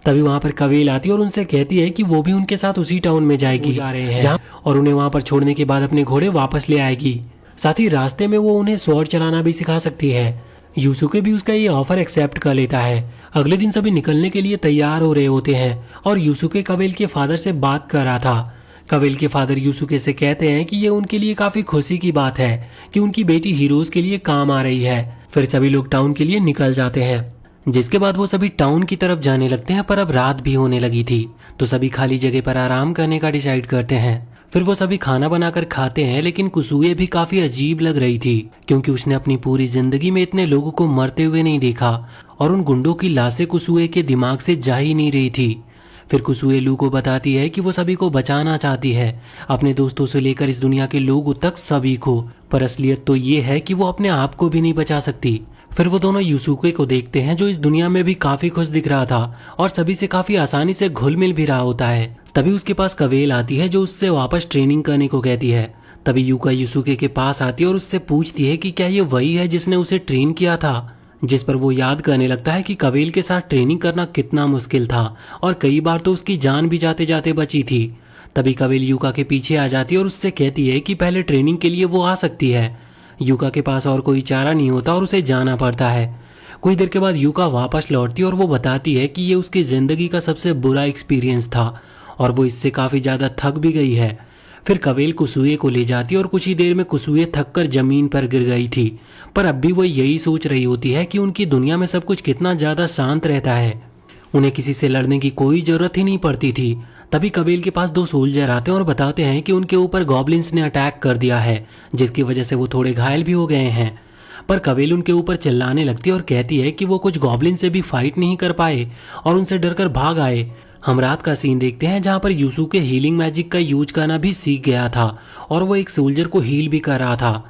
तभी वहां पर कवेल आती है और उनसे कहती है कि वो भी उनके साथ उसी टाउन में जाएगी जा रहे हैं जहाँ, और उन्हें वहां पर छोड़ने के बाद अपने घोड़े वापस ले आएगी। साथ ही रास्ते में वो उन्हें स्वॉर्ड चलाना भी सिखा सकती है। यूसुके भी उसका ये ऑफर एक्सेप्ट कर लेता है। अगले दिन सभी निकलने के लिए तैयार हो रहे होते हैं और यूसुके कवेल के फादर से बात कर रहा था। कवेल के फादर यूसुके से कहते हैं कि ये उनके लिए काफी खुशी की बात है कि उनकी बेटी हीरोज के लिए काम आ रही है। फिर सभी लोग टाउन के लिए निकल जाते हैं, जिसके बाद वो सभी टाउन की तरफ जाने लगते हैं। पर अब रात भी होने लगी थी तो सभी खाली जगह पर आराम करने का डिसाइड करते हैं। फिर वो सभी खाना बनाकर खाते हैं, लेकिन कुसुए भी काफी अजीब लग रही थी क्योंकि उसने अपनी पूरी जिंदगी में इतने लोगों को मरते हुए नहीं देखा और उन गुंडों की लाशें कुसुए के दिमाग से जा ही नहीं रही थी। फिर कुसुए लू को बताती है कि वो सभी को बचाना चाहती है, अपने दोस्तों से लेकर इस दुनिया के लोगों तक सभी को, पर असलियत तो ये है कि वो अपने आप को भी नहीं बचा सकती। फिर वो दोनों यूसुके को देखते हैं जो इस दुनिया में भी काफी खुश दिख रहा था और सभी से काफी आसानी से घुल मिल भी रहा होता है। तभी उसके पास कवेल आती है जो उससे वापस ट्रेनिंग करने को कहती है। तभी यूका यूसुके के पास आती है और उससे पूछती है कि क्या ये वही है जिसने उसे ट्रेन किया था, जिस पर वो याद करने लगता है कि कवेल के साथ ट्रेनिंग करना कितना मुश्किल था और कई बार तो उसकी जान भी जाते जाते बची थी। तभी कवेल यूका के पीछे आ जाती है और उससे कहती है कि पहले ट्रेनिंग के लिए वो आ सकती है। यूका के पास और कोई चारा नहीं होता और उसे जाना पड़ता है। कुछ देर के बाद यूका वापस लौटती है और वो बताती है कि ये उसकी जिंदगी का सबसे बुरा एक्सपीरियंस था और वो इससे काफी ज्यादा थक भी गई है। फिर कवेल कुसुए को ले जाती है और कुछ ही देर में कुसुए थक कर जमीन पर गिर गई थी, पर अब भी वो यही सोच रही होती है कि उनकी दुनिया में सब कुछ कितना ज्यादा शांत रहता है, उन्हें किसी से लड़ने की कोई जरूरत ही नहीं पड़ती थी। तभी कवेल के पास 2 सोल्जर आते हैं और बताते हैं कि उनके ऊपर गॉब्लिन्स ने अटैक कर दिया है, जिसकी वजह से वो थोड़े घायल भी हो गए हैं। पर कवेल उनके ऊपर चिल्लाने लगती है और कहती है कि वो कुछ गॉब्लिन से भी फाइट नहीं कर पाए और उनसे डरकर भाग आए। हम रात का सीन देखते हैं जहाँ पर यूसुके हीलिंग मैजिक का यूज करना भी सीख गया था और वो एक सोल्जर को हील भी कर रहा था।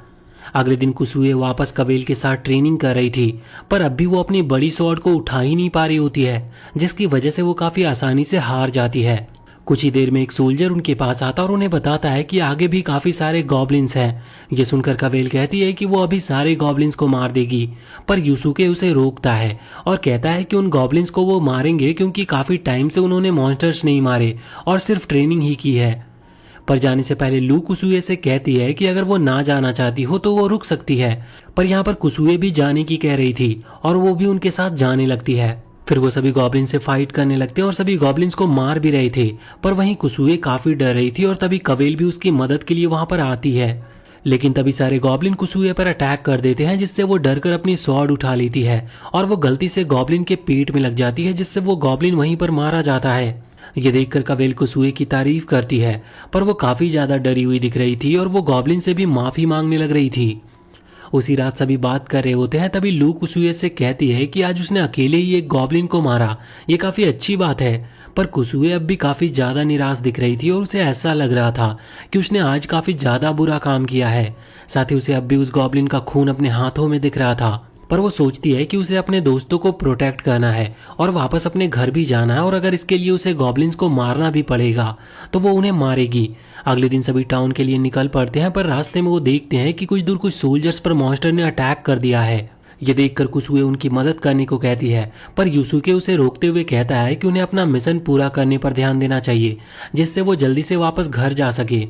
अगले दिन कुसुए वापस कवेल के साथ ट्रेनिंग कर रही थी, पर अब भी वो अपनी बड़ी स्वॉर्ड को उठा ही नहीं पा रही होती है, जिसकी वजह से वो काफी आसानी से हार जाती है। कुछ ही देर में एक सोल्जर उनके पास आता और उन्हें बताता है कि आगे भी काफी सारे गॉब्लिन्स हैं। ये सुनकर कवेल कहती है कि वो अभी सारे गॉब्लिन्स को मार देगी, पर यूसुके उसे रोकता है और कहता है कि उन गॉब्लिन्स को वो मारेंगे क्योंकि काफी टाइम से उन्होंने मॉन्स्टर्स नहीं मारे और सिर्फ ट्रेनिंग ही की है। पर जाने से पहले लू कुसुए से कहती है कि अगर वो ना जाना चाहती हो तो वो रुक सकती है, पर यहाँ पर कुसुए भी जाने की कह रही थी और वो भी उनके साथ जाने लगती है। फिर वो सभी गॉब्लिन से फाइट करने लगते हैं और सभी गॉब्लिन्स को मार भी रहे थे, पर वहीं कुसुए काफी डर रही थी और तभी कवेल भी उसकी मदद के लिए वहां पर आती है। लेकिन तभी सारे गॉब्लिन कुसुए पर अटैक कर देते हैं, जिससे वो डरकर अपनी स्वॉर्ड उठा लेती है और वो गलती से गॉब्लिन के पेट में लग जाती है, जिससे वो गॉब्लिन वहीं पर मारा जाता है। ये देखकर कवेल कुसुए की तारीफ करती है, पर वो काफी ज्यादा डरी हुई दिख रही थी और वो गॉब्लिन से भी माफी मांगने लग रही थी। उसी रात सभी बात कर रहे होते हैं, तभी लू कुसुए से कहती है कि आज उसने अकेले ही एक गॉब्लिन को मारा, ये काफी अच्छी बात है। पर कुसुए अब भी काफी ज्यादा निराश दिख रही थी और उसे ऐसा लग रहा था कि उसने आज काफी ज्यादा बुरा काम किया है। साथ ही उसे अब भी उस गॉब्लिन का खून अपने हाथों में दिख रहा था। पर वो सोचती है कि उसे अपने दोस्तों को प्रोटेक्ट करना है और वापस अपने घर भी जाना है, और अगर इसके लिए उसे गॉब्लिन्स को मारना भी पड़ेगा तो वो उन्हें मारेगी। अगले दिन सभी टाउन के लिए निकल पड़ते हैं, पर रास्ते में वो देखते हैं कि कुछ दूर कुछ सोल्जर्स पर मॉन्स्टर ने अटैक कर दिया है। ये देखकर कुसुए उनकी मदद करने को कहती है, पर यूसुके उसे रोकते हुए कहता है कि उन्हें अपना मिशन पूरा करने पर ध्यान देना चाहिए, जिससे वो जल्दी से वापस घर जा सके।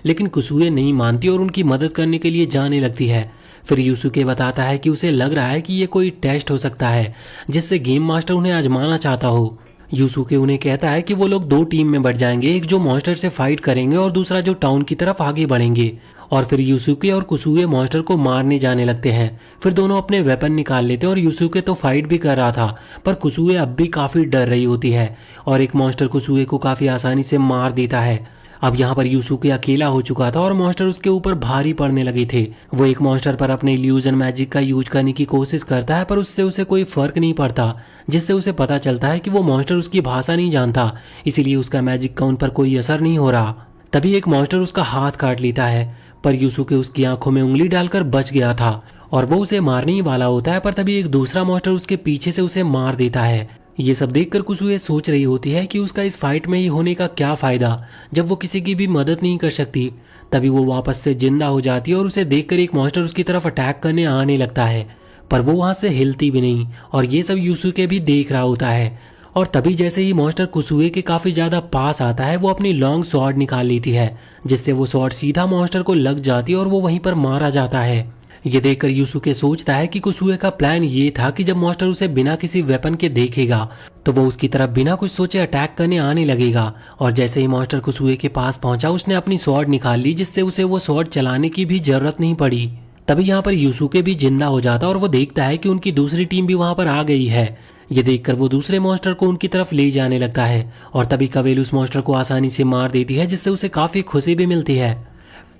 लेकिन कुसुए नहीं मानती और उनकी मदद करने के लिए जाने लगती है। फिर यूसुके बताता है कि उसे लग रहा है कि ये कोई टेस्ट हो सकता है जिससे गेम मास्टर उन्हें आजमाना चाहता हो। यूसुके उन्हें कहता है कि वो लोग दो टीम में बढ़ जाएंगे, एक जो मॉन्स्टर से फाइट करेंगे और दूसरा जो टाउन की तरफ आगे बढ़ेंगे। और फिर यूसुके और कुसुए मॉन्स्टर को मारने जाने लगते हैं। फिर दोनों अपने वेपन निकाल लेते हैं और यूसुके तो फाइट भी कर रहा था, पर कुसुए अब भी काफी डर रही होती है और एक मॉन्स्टर कुसुए को काफी आसानी से मार देता है। अब यहाँ पर यूसुके अकेला हो चुका था और मॉन्स्टर उसके ऊपर भारी पड़ने लगे थे। वो एक मॉन्स्टर पर अपने इल्यूजन मैजिक का यूज करने की कोशिश करता है, पर उससे उसे कोई फर्क नहीं पड़ता, जिससे उसे पता चलता है कि वो मॉन्स्टर उसकी भाषा नहीं जानता, इसीलिए उसका मैजिक का उन पर कोई असर नहीं हो रहा। तभी एक मॉन्स्टर उसका हाथ काट लेता है, पर यूसुके उसकी आंखों में उंगली डालकर बच गया था और वो उसे मारने ही वाला होता है, पर तभी एक दूसरा मॉन्स्टर उसके पीछे से उसे मार देता है। ये सब देखकर कुसुए सोच रही होती है कि उसका इस फाइट में ही होने का क्या फायदा जब वो किसी की भी मदद नहीं कर सकती। तभी वो वापस से जिंदा हो जाती है और उसे देखकर एक मॉन्स्टर उसकी तरफ अटैक करने आने लगता है, पर वो वहां से हिलती भी नहीं और ये सब यूसुके भी देख रहा होता है। और तभी जैसे ही मॉन्स्टर कुसुए के काफी ज्यादा पास आता है, वो अपनी लॉन्ग स्वॉर्ड निकाल लेती है, जिससे वो स्वॉर्ड सीधा मॉन्स्टर को लग जाती है और वो वहीं पर मारा जाता है। ये देखकर यूसुके सोचता है कि कुसुए का प्लान ये था कि जब मॉन्स्टर उसे बिना किसी वेपन के देखेगा तो वो उसकी तरफ बिना कुछ सोचे अटैक करने आने लगेगा। और जैसे ही मॉन्स्टर कुसुए के पास पहुंचा, उसने अपनी स्वॉर्ड निकाल ली, जिससे उसे वो स्वॉर्ड चलाने की भी जरूरत नहीं पड़ी। तभी यहाँ पर यूसुके भी जिंदा हो जाता और वो देखता है कि उनकी दूसरी टीम भी वहां पर आ गई है। ये देखकर वो दूसरे मॉन्स्टर को उनकी तरफ ले जाने लगता है और तभी कवेल उस मॉन्स्टर को आसानी से मार देती है, जिससे उसे काफी खुशी भी मिलती है।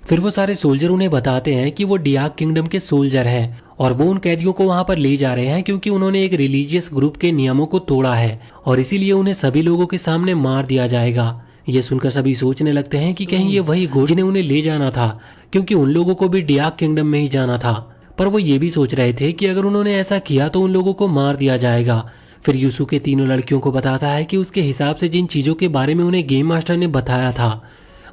फिर वो सारे सोल्जर उन्हें बताते हैं कि वो डियाक किंगडम के सोल्जर हैं और वो उन कैदियों को वहां पर ले जा रहे हैं क्योंकि उन्होंने एक रिलीजियस ग्रुप के नियमों को तोड़ा है और इसीलिए उन्हें सभी लोगों के सामने मार दिया जाएगा। ये सुनकर सभी सोचने लगते हैं कि कहीं ये वही घोड़ जिन्हें उन्हें ले जाना था, क्योंकि उन लोगों को भी डियाक किंगडम में ही जाना था। पर वो ये भी सोच रहे थे कि अगर उन्होंने ऐसा किया तो उन लोगों को मार दिया जाएगा। फिर यूसुके तीनों लड़कियों को बताता है कि उसके हिसाब से जिन चीजों के बारे में उन्हें गेम मास्टर ने बताया था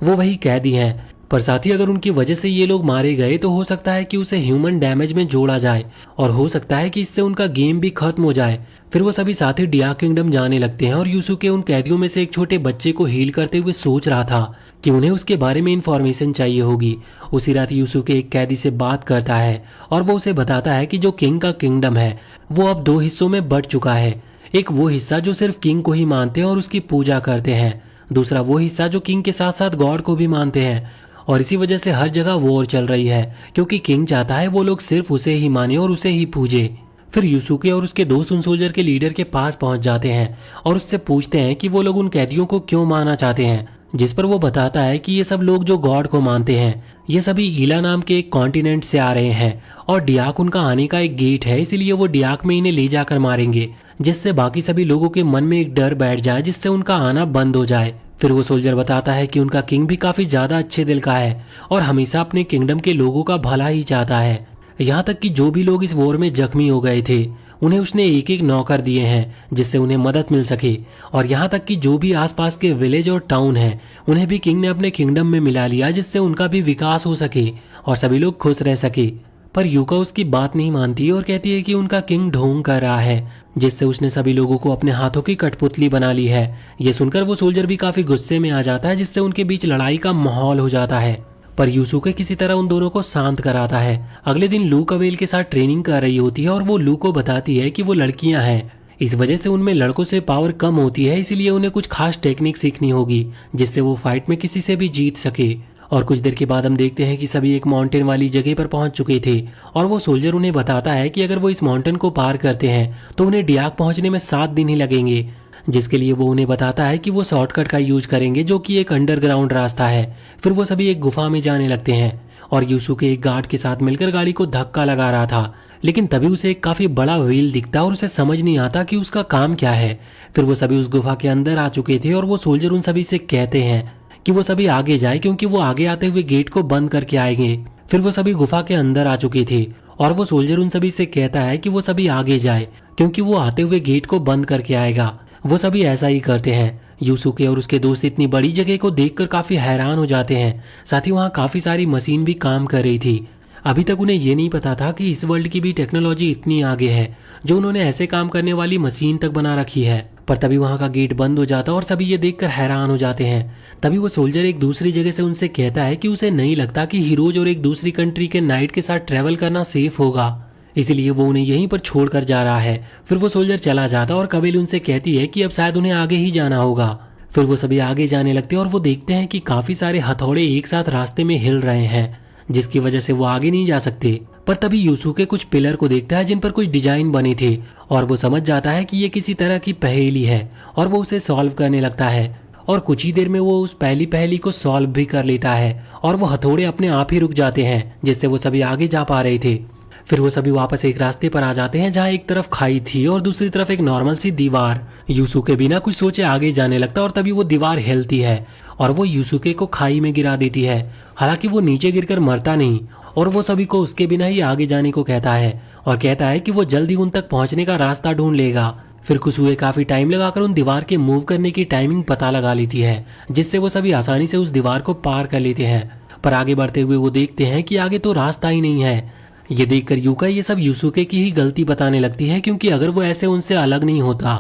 वो वही कैदी हैं, पर साथ ही अगर उनकी वजह से ये लोग मारे गए तो हो सकता है कि उसे ह्यूमन डैमेज में जोड़ा जाए और हो सकता है कि इससे उनका गेम भी खत्म हो जाए। फिर वो सभी साथी डियाक किंगडम जाने लगते हैं और यूसुके उन कैदियों में से एक छोटे बच्चे को हील करते हुए सोच रहा था कि उन्हें उसके बारे में इंफॉर्मेशन चाहिए होगी। उसी रात यूसुके एक कैदी से बात करता है और वो उसे बताता है कि जो किंग का किंगडम है वो अब दो हिस्सों में बंट चुका है। एक वो हिस्सा जो सिर्फ किंग को ही मानते हैं और उसकी पूजा करते हैं, दूसरा वो हिस्सा जो किंग के साथ साथ गॉड को भी मानते हैं। और इसी वजह से हर जगह वॉर चल रही है क्योंकि किंग चाहता है वो लोग सिर्फ उसे ही माने और उसे ही पूजे। फिर यूसुके और उसके दोस्त उन सोल्जर के लीडर के पास पहुंच जाते हैं और उससे पूछते हैं कि वो लोग उन कैदियों को क्यों मारना चाहते हैं, जिस पर वो बताता है कि ये सब लोग जो गॉड को मानते हैं ये सभी ईला नाम के एक कॉन्टिनेंट से आ रहे हैं और डियाक उनका आने का एक गेट है, इसीलिए वो डियाक में इन्हें ले जाकर मारेंगे, जिससे बाकी सभी लोगों के मन में एक डर बैठ जाए जिससे उनका आना बंद हो जाए। फिर वो सोल्जर बताता है कि उनका किंग भी काफी ज्यादा अच्छे दिल का है और हमेशा अपने किंगडम के लोगों का भला ही चाहता है। यहाँ तक कि जो भी लोग इस वॉर में जख्मी हो गए थे उन्हें उसने एक एक नौकर दिए हैं जिससे उन्हें मदद मिल सके, और यहाँ तक कि जो भी आसपास के विलेज और टाउन हैं उन्हें भी किंग ने अपने किंगडम में मिला लिया, जिससे उनका भी विकास हो सके और सभी लोग खुश रह सके। पर यूका उसकी बात नहीं मानती और कहती है कि उनका किंग ढोंग कर रहा है, जिससे उसने सभी लोगों को अपने हाथों की कठपुतली बना ली है। ये सुनकर वो सोल्जर भी काफी गुस्से में आ जाता है, जिससे उनके बीच लड़ाई का माहौल हो जाता है। पर यूसुके किसी तरह उन दोनों को शांत कराता है। अगले दिन लू कवेल के साथ ट्रेनिंग कर रही होती है और वो लू को बताती है कि वो लड़कियां हैं, इस वजह से उनमें लड़कों से पावर कम होती है, इसीलिए उन्हें कुछ खास टेक्निक सीखनी होगी जिससे वो फाइट में किसी से भी जीत सके। और कुछ देर के बाद हम देखते हैं कि सभी एक माउंटेन वाली जगह पर पहुंच चुके थे और वो सोल्जर उन्हें बताता है कि अगर वो इस माउंटेन को पार करते हैं तो उन्हें डियाक पहुंचने में 7 दिन ही लगेंगे, जिसके लिए वो उन्हें बताता है कि वो शॉर्टकट का यूज करेंगे जो कि एक अंडरग्राउंड रास्ता है। फिर वो सभी एक गुफा में जाने लगते हैं और यूसुके एक गार्ड के साथ मिलकर गाड़ी को धक्का लगा रहा था, लेकिन तभी उसे एक काफी बड़ा व्हील दिखता और उसे समझ नहीं आता कि उसका काम क्या है। फिर वो सभी उस गुफा के अंदर आ चुके थे और वो सोल्जर उन सभी से कहते हैं कि वो सभी आगे जाए क्योंकि वो आगे आते हुए गेट को बंद करके आएंगे। फिर वो सभी गुफा के अंदर आ चुके थे और वो सोल्जर उन सभी से कहता है कि वो सभी आगे जाए क्योंकि वो आते हुए गेट को बंद करके आएगा। वो सभी ऐसा ही करते हैं। यूसुके और उसके दोस्त इतनी बड़ी जगह को देखकर काफी हैरान हो जाते हैं। साथ ही वहाँ काफी सारी मशीन भी काम कर रही थी। अभी तक उन्हें ये नहीं पता था कि इस वर्ल्ड की भी टेक्नोलॉजी इतनी आगे है जो उन्होंने ऐसे काम करने वाली मशीन तक बना रखी है। पर तभी वहाँ का गेट बंद हो जाता और सभी ये देखकर हैरान हो जाते हैं। तभी वो सोल्जर एक दूसरी जगह से उनसे कहता है कि उसे नहीं लगता कि हीरोज और एक दूसरी कंट्री के नाइट के साथ ट्रेवल करना सेफ होगा, इसीलिए वो उन्हें यहीं पर छोड़कर जा रहा है। फिर वो सोल्जर चला जाता और कवेल उनसे कहती है कि अब शायद उन्हें आगे ही जाना होगा। फिर वो सभी आगे जाने लगते हैं और वो देखते हैं कि काफी सारे हथौड़े एक साथ रास्ते में हिल रहे हैं, जिसकी वजह से वो आगे नहीं जा सकते। पर तभी यूसुके कुछ पिलर को देखता है जिन पर कुछ डिजाइन बनी थी और वो समझ जाता है कि ये किसी तरह की पहेली है और वो उसे सॉल्व करने लगता है। और कुछ ही देर में वो उस पहली पहेली को सॉल्व भी कर लेता है और वो हथौड़े अपने आप ही रुक जाते हैं, जिससे वो सभी आगे जा पा रहे थे। फिर वो सभी वापस एक रास्ते पर आ जाते हैं जहाँ एक तरफ खाई थी और दूसरी तरफ एक नॉर्मल सी दीवार। यूसुके बिना कुछ सोचे आगे जाने लगता और तभी वो दीवार हिलती है और वो यूसुके को खाई में गिरा देती है। हालांकि वो नीचे गिरकर मरता नहीं और वो सभी को उसके बिना ही आगे जाने को कहता है और कहता है कि वो जल्दी उन तक पहुंचने का रास्ता ढूंढ लेगा। फिर कुसुए काफी टाइम लगाकर उन दीवार के मूव करने की टाइमिंग पता लगा लेती है, जिससे वो सभी आसानी से उस दीवार को पार कर लेते हैं। पर आगे बढ़ते हुए वो देखते हैं कि आगे तो रास्ता ही नहीं है। ये देखकर यूका ये सब यूसुके की ही गलती बताने लगती है, क्योंकि अगर वो ऐसे उनसे अलग नहीं होता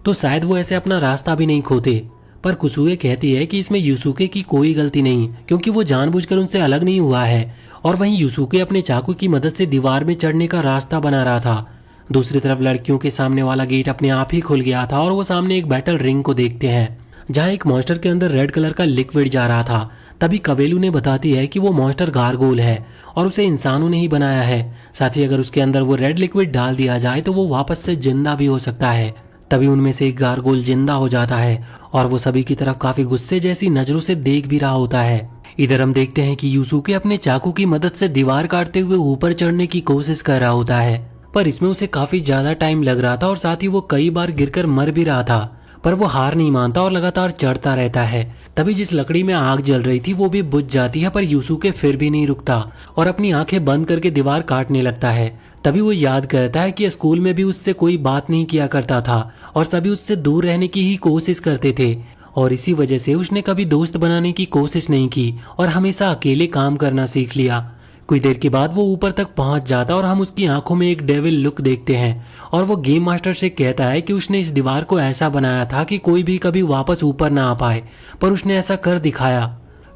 तो शायद वो ऐसे अपना रास्ता भी नहीं खोते। पर कुसुए कहती है कि इसमें यूसुके की कोई गलती नहीं, क्योंकि वो जानबूझकर उनसे अलग नहीं हुआ है। और वहीं यूसुके अपने चाकू की मदद से दीवार में चढ़ने का रास्ता बना रहा था। दूसरी तरफ लड़कियों के सामने वाला गेट अपने आप ही खुल गया था और वो सामने एक बैटल रिंग को देखते हैं जहाँ एक मॉन्स्टर के अंदर रेड कलर का लिक्विड जा रहा था। तभी कवेलू ने बताती है कि वो मॉन्स्टर गारगोल है और उसे इंसानों ने ही बनाया है। साथ ही अगर उसके अंदर वो रेड लिक्विड डाल दिया जाए तो वो वापस से जिंदा भी हो सकता है। तभी उनमें से एक गारगोल जिंदा हो जाता है और वो सभी की तरफ काफी गुस्से जैसी नजरों से देख भी रहा होता है। इधर हम देखते हैं कि यूसुके अपने चाकू की मदद से दीवार काटते हुए ऊपर चढ़ने की कोशिश कर रहा होता है, पर इसमें उसे काफी ज्यादा टाइम लग रहा था और साथ ही वो कई बार गिरकर मर भी रहा था। पर वो हार नहीं मानता और लगातार चढ़ता रहता है। तभी जिस लकड़ी में आग जल रही थी वो भी बुझ जाती है, पर यूसुके फिर भी नहीं रुकता और अपनी आंखें बंद करके दीवार काटने लगता है। तभी वो याद करता है कि स्कूल में भी उससे कोई बात नहीं किया करता था और सभी उससे दूर रहने की ही कोशिश करते थे और इसी वजह से उसने कभी दोस्त बनाने की कोशिश नहीं की और हमेशा अकेले काम करना सीख लिया। कुछ देर के बाद वो ऊपर तक पहुंच जाता और हम उसकी आंखों में एक डेविल लुक देखते हैं और वो गेम मास्टर से कहता है कि उसने इस दीवार को ऐसा बनाया था कि कोई भी कभी वापस ऊपर ना आ पाए, पर उसने ऐसा कर दिखाया।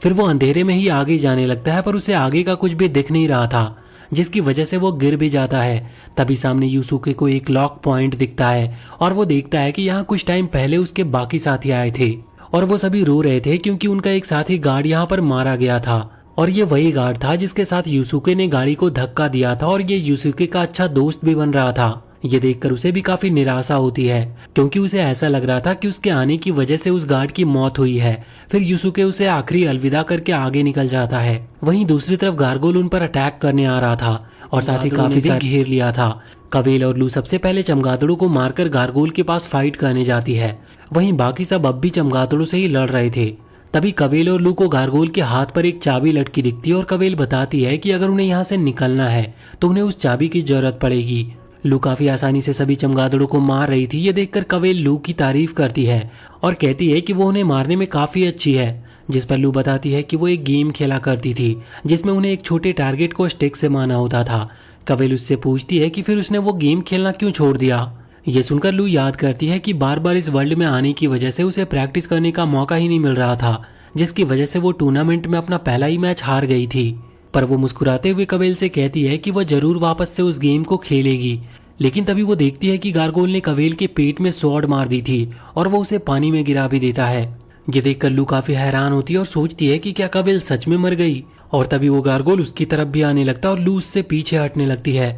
फिर वो अंधेरे में ही आगे जाने लगता है, पर उसे आगे का कुछ भी दिख नहीं रहा था, जिसकी वजह से वो गिर भी जाता है। तभी सामने यूसुके को एक लॉक पॉइंट दिखता है और वो देखता है कि यहाँ कुछ टाइम पहले उसके बाकी साथी आए थे और वो सभी रो रहे थे क्योंकि उनका एक साथी गार्ड यहाँ पर मारा गया था और ये वही गार्ड था जिसके साथ यूसुके ने गाड़ी को धक्का दिया था और ये यूसुके का अच्छा दोस्त भी बन रहा था। ये देखकर उसे भी काफी निराशा होती है, क्योंकि उसे ऐसा लग रहा था कि उसके आने की वजह से उस गार्ड की मौत हुई है। फिर यूसुके उसे आखिरी अलविदा करके आगे निकल जाता है। वहीं दूसरी तरफ गार्गोल उन पर अटैक करने आ रहा था और साथ ही काफी सारे घेर लिया था। कवेल और लू सबसे पहले चमगादड़ों को मारकर गार्गोल के पास फाइट करने जाती है। वहीं बाकी सब अब भी चमगादड़ों से ही लड़ रहे थे। तभी कवेल और लू को गार्गोल के हाथ पर एक चाबी लटकी दिखती है और कवेल बताती है कि अगर उन्हें यहाँ से निकलना है तो उन्हें उस चाबी की जरूरत पड़ेगी। लू काफी आसानी से सभी चमगादड़ों को मार रही थी। ये देखकर कवेल लू की तारीफ करती है और कहती है कि वो उन्हें मारने में काफी अच्छी है, जिस पर लू बताती है कि वो एक गेम खेला करती थी जिसमें उन्हें एक छोटे टारगेट को स्टिक से मारना होता था। कवेल उससे पूछती है कि फिर उसने वो गेम खेलना क्यों छोड़ दिया। ये सुनकर लू याद करती है कि बार बार इस वर्ल्ड में आने की वजह से उसे प्रैक्टिस करने का मौका ही नहीं मिल रहा था, जिसकी वजह से वो टूर्नामेंट में अपना पहला ही मैच हार गई थी। पर वो मुस्कुराते हुए कवेल से कहती है कि वो जरूर वापस से उस गेम को खेलेगी। लेकिन तभी वो देखती है कि गार्गोल ने कवेल के पेट में स्वॉर्ड मार दी थी और वो उसे पानी में गिरा भी देता है। ये देखकर लू काफी हैरान होती है और सोचती है कि क्या कवेल सच में मर गई। और तभी वो गार्गोल उसकी तरफ भी आने लगता है और लू उससे पीछे हटने लगती है।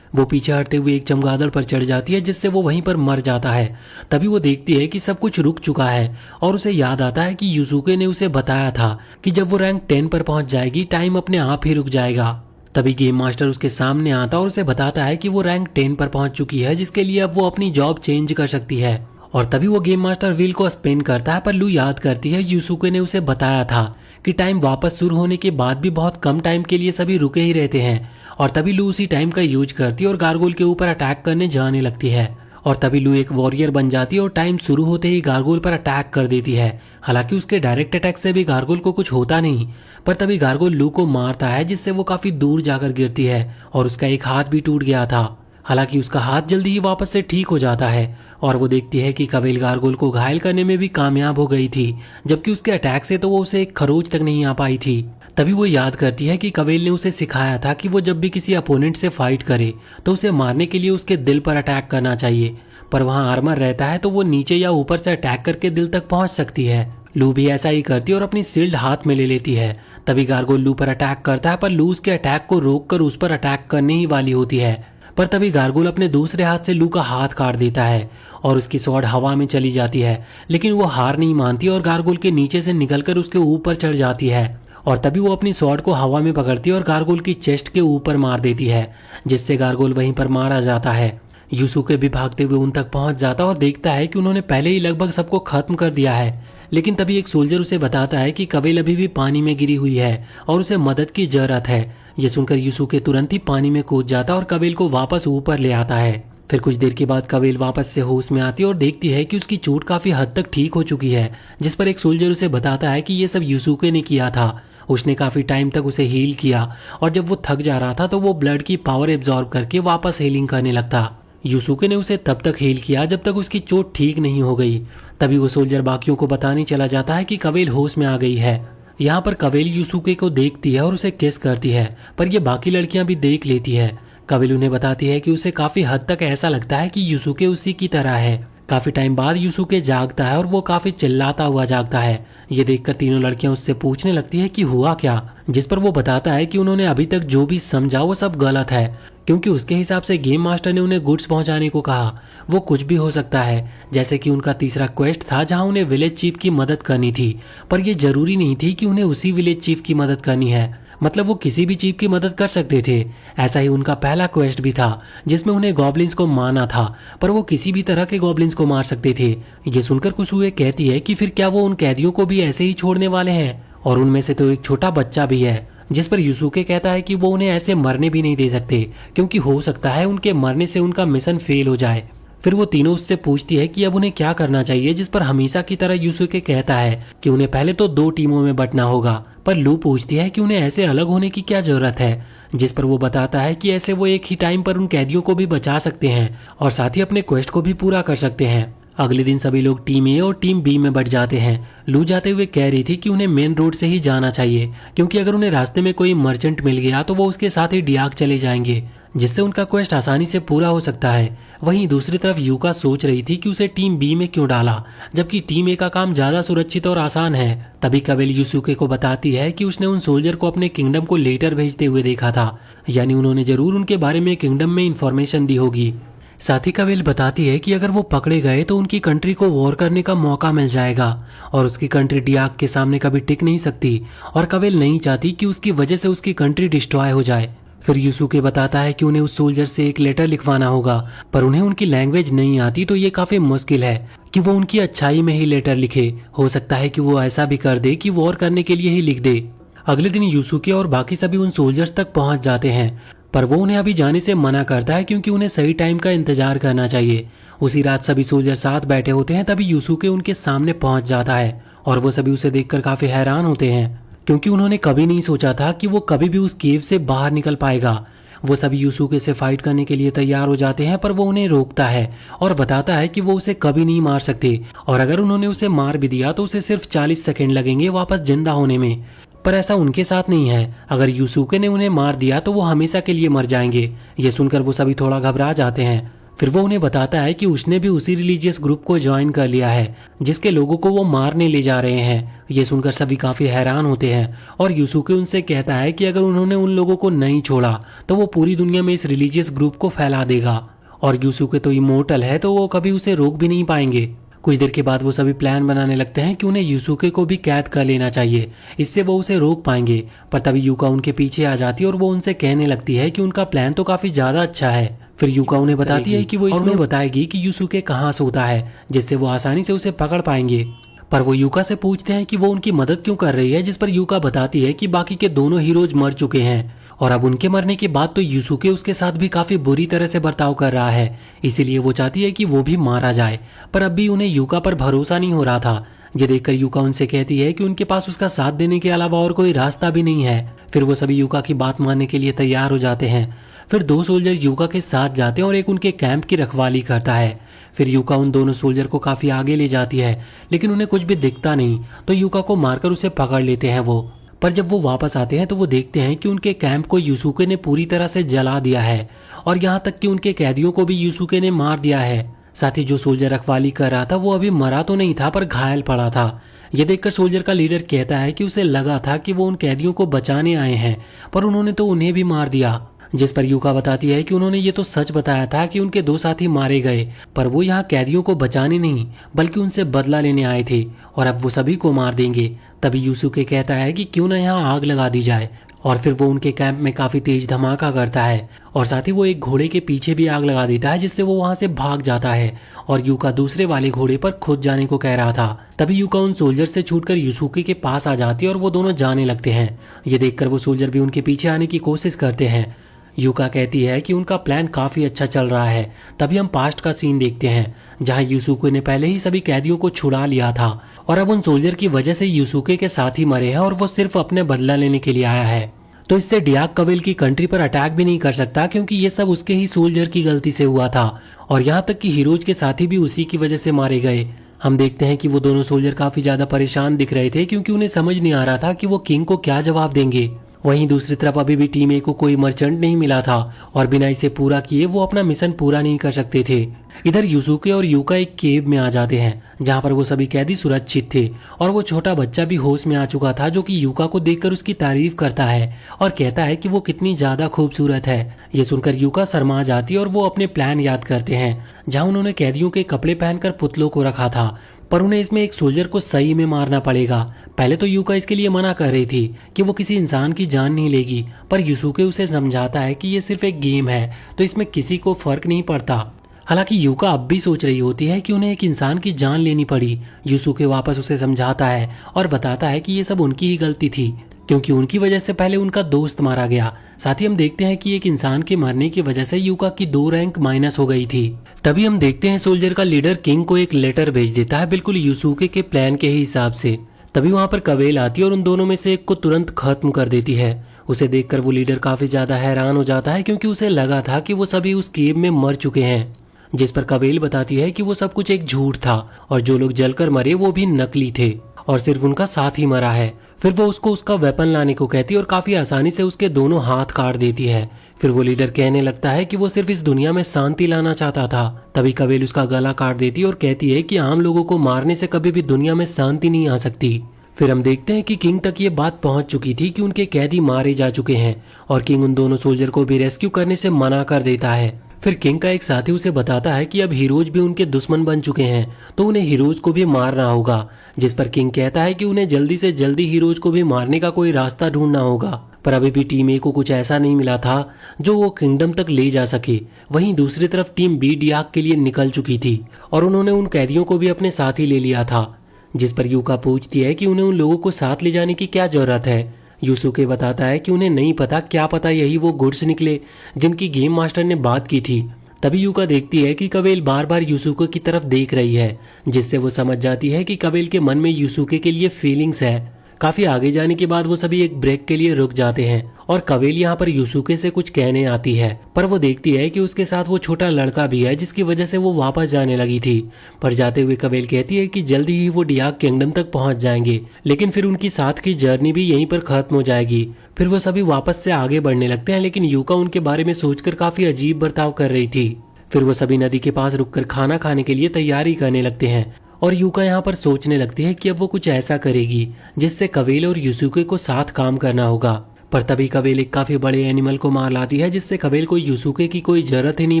वो पीछे हटते हुए एक चमगादड़ पर चढ़ जाती है जिससे वो वहीं पर मर जाता है। तभी वो देखती है कि सब कुछ रुक चुका है और उसे याद आता है कि यूसुके ने उसे बताया था कि जब वो रैंक 10 पर पहुंच जाएगी टाइम अपने आप ही रुक जाएगा। तभी गेम मास्टर उसके सामने आता और उसे बताता है कि वो रैंक 10 पर पहुंच चुकी है जिसके लिए अब वो अपनी जॉब चेंज कर सकती है। और तभी वो गेम मास्टर व्हील को स्पिन करता है, पर लू याद करती है यूसुके ने उसे बताया था कि टाइम वापस शुरू होने के बाद भी बहुत कम टाइम के लिए सभी रुके ही रहते हैं। और तभी लू उसी टाइम का यूज करती है और गार्गोल के ऊपर अटैक करने जाने लगती है। और तभी लू एक वॉरियर बन जाती है और टाइम शुरू होते ही गार्गोल पर अटैक कर देती है। हालांकि उसके डायरेक्ट अटैक से भी गार्गोल को कुछ होता नहीं, पर तभी गार्गोल लू को मारता है जिससे वो काफी दूर जाकर गिरती है और उसका एक हाथ भी टूट गया था। हालांकि उसका हाथ जल्दी ही वापस से ठीक हो जाता है और वो देखती है कि कवेल गार्गोल को घायल करने में भी कामयाब हो गई थी, जबकि उसके अटैक से तो वो उसे एक खरोच तक नहीं आ पाई थी। तभी वो याद करती है कि कवेल ने उसे सिखाया था कि वो जब भी किसी अपोनेंट से फाइट करे तो उसे मारने के लिए उसके दिल पर अटैक करना चाहिए, पर वहाँ आर्मर रहता है तो वो नीचे या ऊपर से अटैक करके दिल तक पहुंच सकती है। लू भी ऐसा ही करती है और अपनी शील्ड हाथ में ले लेती है। तभी गार्गोल लू पर अटैक करता है, पर लू उसके अटैक को रोककर उस पर अटैक करने ही वाली होती है, पर तभी गार्गोल अपने दूसरे हाथ से लू का हाथ काट देता है और उसकी स्वॉर्ड हवा में चली जाती है। लेकिन वो हार नहीं मानती और गार्गोल के नीचे से निकलकर उसके ऊपर चढ़ जाती है। और तभी वो अपनी स्वॉर्ड को हवा में पकड़ती है और गार्गोल की चेस्ट के ऊपर मार देती है, जिससे गार्गोल वहीं पर मारा जाता है। यूसुके भी भागते हुए उन तक पहुंच जाता और देखता है कि उन्होंने पहले ही लगभग सबको खत्म कर दिया है। लेकिन तभी एक सोल्जर उसे बताता है कि कवेल अभी भी पानी में गिरी हुई है और उसे मदद की जरूरत है। ये सुनकर यूसुके तुरंत ही पानी में कूद जाता और कवेल को वापस ऊपर ले आता है। फिर कुछ देर के बाद कवेल वापस से होश में आती है और देखती है कि उसकी चोट काफी हद तक ठीक हो चुकी है, जिस पर एक सोल्जर उसे बताता है कि ये सब यूसुके ने किया था। उसने काफी टाइम तक उसे हील किया और जब वो थक जा रहा था तो वो ब्लड की पावर एब्जॉर्ब करके वापस हीलिंग करने लगता। यूसुके ने उसे तब तक हील किया जब तक उसकी चोट ठीक नहीं हो गई। तभी वो सोल्जर बाकियों को बताने चला जाता है कि कवेल होश में आ गई है। यहाँ पर कवेल यूसुके को देखती है और उसे किस करती है, पर ये बाकी लड़कियां भी देख लेती है। कवेल उन्हें बताती है कि उसे काफी हद तक ऐसा लगता है कि यूसुके उसी की तरह है। काफी टाइम बाद यूसुके जागता है और वो काफी चिल्लाता हुआ जागता है। ये देखकर तीनों लड़कियां उससे पूछने लगती है कि हुआ क्या, जिस पर वो बताता है कि उन्होंने अभी तक जो भी समझा वो सब गलत है, क्योंकि उसके हिसाब से गेम मास्टर ने उन्हें गुड्स पहुंचाने को कहा। वो कुछ भी हो सकता है, जैसे कि उनका तीसरा क्वेस्ट था जहां उन्हें विलेज चीफ की मदद करनी थी, पर यह जरूरी नहीं थी कि उन्हें उसी विलेज चीफ की मदद करनी है। मतलब वो किसी भी चीफ की मदद कर सकते थे। ऐसा ही उनका पहला क्वेस्ट भी था जिसमें उन्हें गॉब्लिन्स को मारना था, पर वो किसी भी तरह के गॉब्लिन्स को मार सकते थे। ये सुनकर कुसुए कहती है कि फिर क्या वो उन कैदियों को भी ऐसे ही छोड़ने वाले हैं, और उनमें से तो एक छोटा बच्चा भी है। जिस पर यूसुके कहता है कि वो उन्हें ऐसे मरने भी नहीं दे सकते, क्योंकि हो सकता है उनके मरने से उनका मिशन फेल हो जाए। फिर वो तीनों उससे पूछती है कि अब उन्हें क्या करना चाहिए, जिस पर हमेशा की तरह यूसुके कहता है कि उन्हें पहले तो 2 टीमों में बंटना होगा। पर लू पूछती है कि उन्हें ऐसे अलग होने की क्या जरूरत है, जिस पर वो बताता है कि ऐसे वो एक ही टाइम पर उन कैदियों को भी बचा सकते हैं और साथ ही अपने क्वेस्ट को भी पूरा कर सकते हैं। अगले दिन सभी लोग टीम ए और टीम बी में बट जाते हैं। लू जाते हुए कह रही थी कि उन्हें मेन रोड से ही जाना चाहिए, क्योंकि अगर उन्हें रास्ते में कोई मर्चेंट मिल गया तो वो उसके साथ ही डियाक चले जाएंगे, जिससे उनका क्वेस्ट आसानी से पूरा हो सकता है। वहीं दूसरी तरफ यूका सोच रही थी कि उसे टीम बी में क्यों डाला, जबकि टीम ए का काम ज्यादा सुरक्षित और आसान है। तभी कवेल यूसुके को बताती है कि उसने उन सोल्जर को अपने किंगडम को लेटर भेजते हुए देखा था, यानी उन्होंने जरूर उनके बारे में किंगडम में इंफॉर्मेशन दी होगी। साथ ही कवेल बताती है कि अगर वो पकड़े गए तो उनकी कंट्री को वॉर करने का मौका मिल जाएगा और उसकी कंट्री डियाक के सामने कभी टिक नहीं सकती, और कवेल नहीं चाहती कि उसकी वजह से उसकी कंट्री डिस्ट्रॉय हो जाए। फिर यूसुके बताता है कि उन्हें उस सोल्जर से एक लेटर लिखवाना होगा, पर उन्हें उनकी लैंग्वेज नहीं आती, तो ये काफी मुश्किल है कि वो उनकी अच्छाई में ही लेटर लिखे। हो सकता है कि वो ऐसा भी कर दे कि वॉर करने के लिए ही लिख दे। अगले दिन यूसुके और बाकी सभी उन सोल्जर्स तक पहुंच जाते हैं, पर वो उन्हें अभी जाने से मना करता है, क्योंकि उन्हें सही टाइम का इंतजार करना चाहिए। उसी रात सभी सोल्जर साथ बैठे होते हैं। तभी यूसुके उनके सामने पहुंच जाता है और वो सभी उसे देखकर काफी हैरान होते हैं, क्योंकि उन्होंने कभी नहीं सोचा था कि वो कभी भी उस केव से बाहर निकल पाएगा। वो सभी यूसुके से फाइट करने के लिए तैयार हो जाते हैं, पर वो उन्हें रोकता है और बताता है कि वो उसे कभी नहीं मार सकते, और अगर उन्होंने उसे मार भी दिया तो उसे सिर्फ 40 सेकंड लगेंगे वापस जिंदा होने में। पर ऐसा उनके साथ नहीं है, अगर यूसुके ने उन्हें मार दिया तो वो हमेशा के लिए मर जाएंगे। ये सुनकर वो सभी थोड़ा घबरा जाते हैं। फिर वो उन्हें बताता है कि उसने भी उसी रिलीजियस ग्रुप को ज्वाइन कर लिया है जिसके लोगों को वो मारने ले जा रहे हैं। ये सुनकर सभी काफी हैरान होते हैं और यूसुके उनसे कहता है कि अगर उन्होंने उन लोगों को नहीं छोड़ा तो वो पूरी दुनिया में इस रिलीजियस ग्रुप को फैला देगा, और यूसुके तो इमोर्टल है तो वो कभी उसे रोक भी नहीं पाएंगे। कुछ देर के बाद वो सभी प्लान बनाने लगते हैं कि उन्हें यूसुके को भी कैद कर लेना चाहिए, इससे वो उसे रोक पाएंगे। पर तभी यूका उनके पीछे आ जाती है और वो उनसे कहने लगती है कि उनका प्लान तो काफी ज्यादा अच्छा है। फिर यूका उन्हें बताती है कि वो इसमें बताएगी कि यूसुके कहाँ सोता है, जिससे वो आसानी से उसे पकड़ पाएंगे। पर वो यूका से पूछते हैं कि वो उनकी मदद क्यों कर रही है, जिस पर यूका बताती है कि बाकी के दोनों हीरोज मर चुके हैं और अब उनके मरने के बाद तो यूसुके उसके साथ भी काफी बुरी तरह से बर्ताव कर रहा है, इसीलिए वो चाहती है कि वो भी मारा जाए। पर अब भी उन्हें यूका पर भरोसा नहीं हो रहा था। ये देखकर यूका उनसे कहती है कि उनके पास उसका साथ देने के अलावा और कोई रास्ता भी नहीं है। फिर वो सभी यूका की बात मानने के लिए तैयार हो जाते हैं। फिर दो सोल्जर यूका के साथ जाते हैं और एक उनके कैंप की रखवाली करता है। फिर यूका उन दोनों सोल्जर को काफी आगे ले जाती है, लेकिन उन्हें कुछ भी दिखता नहीं, तो यूका को मारकर उसे पकड़ लेते हैं वो। पर जब वो वापस आते हैं तो वो देखते हैं कि उनके कैंप को यूसुके ने पूरी तरह से जला दिया है और यहाँ तक कि उनके कैदियों को भी यूसुके ने मार दिया है। साथ ही जो सोल्जर रखवाली कर रहा था वो अभी मरा तो नहीं था पर घायल पड़ा था। ये देखकर सोल्जर का लीडर कहता है कि उसे लगा था कि वो उन कैदियों को बचाने आए हैं, पर उन्होंने तो उन्हें भी मार दिया। जिस पर यूका बताती है कि उन्होंने ये तो सच बताया था कि उनके दो साथी मारे गए, पर वो यहाँ कैदियों को बचाने नहीं बल्कि उनसे बदला लेने आए थे और अब वो सभी को मार देंगे। तभी यूसुके कहता है कि क्यों ना यहाँ आग लगा दी जाए, और फिर वो उनके कैंप में काफी तेज धमाका करता है और साथ ही वो एक घोड़े के पीछे भी आग लगा देता है, जिससे वो वहां से भाग जाता है और यूका दूसरे वाले घोड़े पर खुद जाने को कह रहा था। तभी यूका उन सोल्जर से छूटकर यूसुके के पास आ जाती है और वो दोनों जाने लगते हैं। ये देखकर वो सोल्जर भी उनके पीछे आने की कोशिश करते हैं। यूका कहती है कि उनका प्लान काफी अच्छा चल रहा है। तभी हम पास्ट का सीन देखते हैं जहां यूसुके ने पहले ही सभी कैदियों को छुड़ा लिया था और अब उन सोल्जर की वजह से यूसुके के साथ ही मरे हैं और वो सिर्फ अपने बदला लेने के लिए आया है। तो इससे डियाक कवेल की कंट्री पर अटैक भी नहीं कर सकता, क्योंकि ये सब उसके ही सोल्जर की गलती से हुआ था और यहाँ तक कि हीरोज के साथी भी उसी की वजह से मारे गए। हम देखते हैं कि वो दोनों सोल्जर काफी ज्यादा परेशान दिख रहे थे, क्योंकि उन्हें समझ नहीं आ रहा था कि वो किंग को क्या जवाब देंगे। वहीं दूसरी तरफ अभी भी टीम ए को कोई मर्चेंट नहीं मिला था और बिना इसे पूरा किए वो अपना मिशन पूरा नहीं कर सकते थे। इधर यूसुके और यूका एक केव में आ जाते हैं जहां पर वो सभी कैदी सुरक्षित थे और वो छोटा बच्चा भी होश में आ चुका था, जो कि यूका को देखकर उसकी तारीफ करता है और कहता है कि वो कितनी ज्यादा खूबसूरत है। ये सुनकर यूका शर्मा जाती है और वो अपने प्लान याद करते हैं जहाँ उन्होंने कैदियों के कपड़े पहनकर पुतलों को रखा था, पर उन्हें इसमें एक सोल्जर को सही में मारना पड़ेगा। पहले तो यूका इसके लिए मना कर रही थी कि वो किसी इंसान की जान नहीं लेगी, पर यूसुके उसे समझाता है कि ये सिर्फ एक गेम है तो इसमें किसी को फर्क नहीं पड़ता। हालांकि यूका अब भी सोच रही होती है कि उन्हें एक इंसान की जान लेनी पड़ी। यूसुके वापस उसे समझाता है और बताता है कि ये सब उनकी ही गलती थी, क्योंकि उनकी वजह से पहले उनका दोस्त मारा गया। साथ ही हम देखते हैं कि एक इंसान के मरने की वजह से यूका की 2 रैंक माइनस हो गई थी। तभी हम देखते हैं सोल्जर का लीडर किंग को एक लेटर भेज देता है, बिल्कुल यूसुके के प्लान के ही हिसाब से। तभी वहां पर कवेल आती है और उन दोनों में से एक को तुरंत खत्म कर देती है। उसे देखकर वो लीडर काफी ज्यादा हैरान हो जाता है, क्योंकि उसे लगा था कि वो सभी उस केव में मर चुके हैं। जिस पर कवेल बताती है कि वो सब कुछ एक झूठ था और जो लोग जलकर मरे वो भी नकली थे और सिर्फ उनका साथ ही मरा है। फिर वो उसको उसका वेपन लाने को कहती है और काफी आसानी से उसके दोनों हाथ काट देती है। फिर वो लीडर कहने लगता है कि वो सिर्फ इस दुनिया में शांति लाना चाहता था। तभी कवेल उसका गला काट देती है और कहती है कि आम लोगों को मारने से कभी भी दुनिया में शांति नहीं आ सकती। फिर हम देखते हैं कि किंग तक ये बात पहुंच चुकी थी कि उनके कैदी मारे जा चुके हैं और किंग उन दोनों सोल्जर को भी रेस्क्यू करने से मना कर देता है। फिर किंग का एक साथी उसे बताता है कि अब हीरोज भी उनके दुश्मन बन चुके हैं तो उन्हें हीरोज को भी मारना होगा। जिस पर किंग कहता है कि उन्हें जल्दी से जल्दी हीरोज को भी मारने का कोई रास्ता ढूंढना होगा, पर अभी भी टीम ए को कुछ ऐसा नहीं मिला था जो वो किंगडम तक ले जा सके। वहीं दूसरी तरफ टीम बी डियाक के लिए निकल चुकी थी और उन्होंने उन कैदियों को भी अपने साथ ही ले लिया था। जिस पर यूका पूछती है कि उन्हें उन लोगों को साथ ले जाने की क्या जरूरत है। यूसुके बताता है कि उन्हें नहीं पता, क्या पता यही वो गुड्स निकले जिनकी गेम मास्टर ने बात की थी। तभी यूका देखती है कि कवेल बार बार यूसुके की तरफ देख रही है, जिससे वो समझ जाती है कि कवेल के मन में यूसुके के लिए फीलिंग्स है। काफी आगे जाने के बाद वो सभी एक ब्रेक के लिए रुक जाते हैं और कवेल यहाँ पर यूसुके से कुछ कहने आती है, पर वो देखती है कि उसके साथ वो छोटा लड़का भी है, जिसकी वजह से वो वापस जाने लगी थी। पर जाते हुए कवेल कहती है कि जल्दी ही वो डियाक किंगडम तक पहुंच जाएंगे, लेकिन फिर उनकी साथ की जर्नी भी यहीं पर खत्म हो जाएगी। फिर वो सभी वापस से आगे बढ़ने लगते हैं, लेकिन यूका उनके बारे में सोचकर काफी अजीब बर्ताव कर रही थी। फिर वो सभी नदी के पास रुककर खाना खाने के लिए तैयारी करने लगते हैं और यूका यहाँ पर सोचने लगती है कि अब वो कुछ ऐसा करेगी जिससे कवेल और यूसुके को साथ काम करना होगा। पर तभी कवेल एक काफी बड़े एनिमल को मार लाती है जिससे कवेल को यूसुके की कोई जरूरत ही नहीं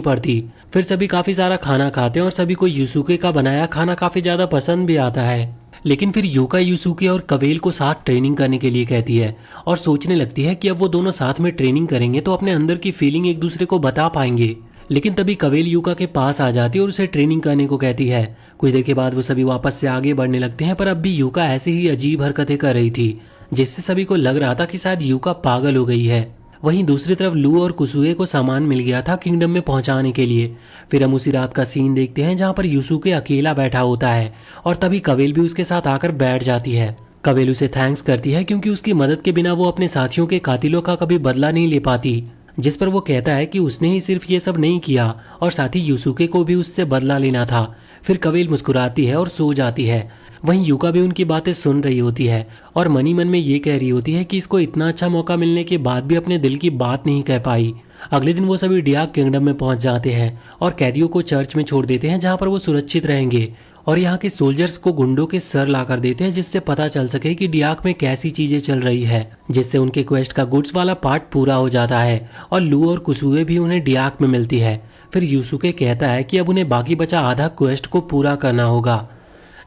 पड़ती। फिर सभी काफी सारा खाना खाते हैं और सभी को यूसुके का बनाया खाना काफी ज्यादा पसंद भी आता है। लेकिन फिर यूका यूसुके और कवेल को साथ ट्रेनिंग करने के लिए कहती है और सोचने लगती है कि अब वो दोनों साथ में ट्रेनिंग करेंगे तो अपने अंदर की फीलिंग एक दूसरे को बता पाएंगे। लेकिन तभी कवेल यूका के पास आ जाती है और उसे ट्रेनिंग करने को कहती है। कुछ देर के बाद वो सभी वापस से आगे बढ़ने लगते हैं, पर अब भी यूका ऐसे ही अजीब हरकतें कर रही थी जिससे सभी को लग रहा था कि शायद यूका पागल हो गई है। वहीं दूसरी तरफ लू और कुसुए को सामान मिल गया था किंगडम में पहुंचाने के लिए। फिर हम उसी रात का सीन देखते हैं जहां पर यूसुके अकेला बैठा होता है और तभी कवेल भी उसके साथ आकर बैठ जाती है। कवेल उसे थैंक्स करती है क्योंकि उसकी मदद के बिना वो अपने साथियों के कातिलों का कभी बदला नहीं ले पाती, जिस पर वो कहता है कि उसने ही सिर्फ ये सब नहीं किया और साथ ही यूसुके को भी उससे बदला लेना था। फिर कवेल मुस्कुराती है और सो जाती है। वहीं यूका भी उनकी बातें सुन रही होती है और मनी मन में ये कह रही होती है कि इसको इतना अच्छा मौका मिलने के बाद भी अपने दिल की बात नहीं कह पाई। अगले दिन वो सभी डियाक किंगडम में पहुंच जाते हैं और कैदियों को चर्च में छोड़ देते हैं जहां पर वो सुरक्षित रहेंगे और यहाँ के सोल्जर्स को गुंडों के सर लाकर देते हैं जिससे पता चल सके कि डियाक में कैसी चीजें चल रही है, जिससे उनके क्वेस्ट का गुड्स वाला पार्ट पूरा हो जाता है और लू और कुसुए भी उन्हें डियाक में मिलती है। फिर यूसुके कहता है कि अब उन्हें बाकी बचा आधा क्वेस्ट को पूरा करना होगा,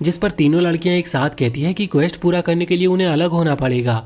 जिस पर तीनों लड़कियां एक साथ कहती हैं कि क्वेस्ट पूरा करने के लिए उन्हें अलग होना पड़ेगा।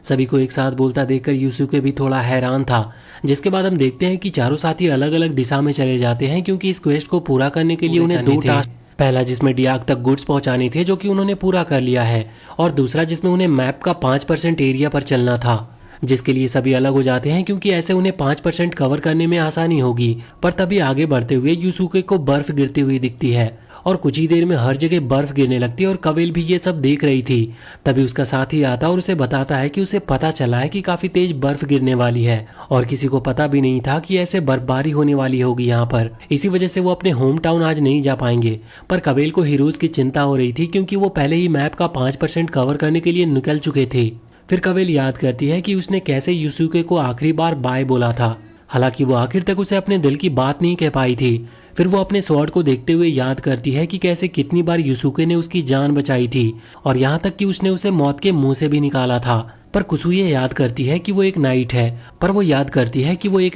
सभी को एक साथ बोलता देखकर यूसुके भी थोड़ा हैरान था। जिसके बाद हम देखते हैं कि चारों साथी अलग अलग दिशा में चले जाते हैं क्योंकि इस क्वेस्ट को पूरा करने के लिए उन्हें दो टास्क, पहला जिसमें डियाक तक गुड्स पहुंचाने थे जो कि उन्होंने पूरा कर लिया है और दूसरा जिसमें उन्हें मैप का 5% एरिया पर चलना था, जिसके लिए सभी अलग हो जाते हैं क्योंकि ऐसे उन्हें 5% कवर करने में आसानी होगी। पर तभी आगे बढ़ते हुए यूसुके को बर्फ गिरती हुई दिखती है और कुछ ही देर में हर जगह बर्फ गिरने लगती है और कवेल भी ये सब देख रही थी। तभी उसका साथी आता और उसे बताता है कि उसे पता चला है कि काफी तेज बर्फ गिरने वाली है और किसी को पता भी नहीं था कि ऐसे बर्फबारी होने वाली होगी यहाँ पर। इसी वजह से वो अपने होम टाउन आज नहीं जा पाएंगे। पर कवेल को हीरोज की चिंता हो रही थी क्योंकि वो पहले ही मैप का 5% कवर करने के लिए निकल चुके थे। फिर कवेल याद करती है कि उसने कैसे यूसुके को आखिरी बार बाय बोला था, हालांकि वो आखिर तक उसे अपने दिल की बात नहीं कह पाई थी। फिर वो अपने स्वॉर्ड को देखते हुए याद करती है कि कैसे कितनी बार यूसुके ने उसकी जान बचाई थी और यहाँ तक कि उसने उसे मौत के मुंह से भी निकाला था। पर कुसुए याद करती है कि वो एक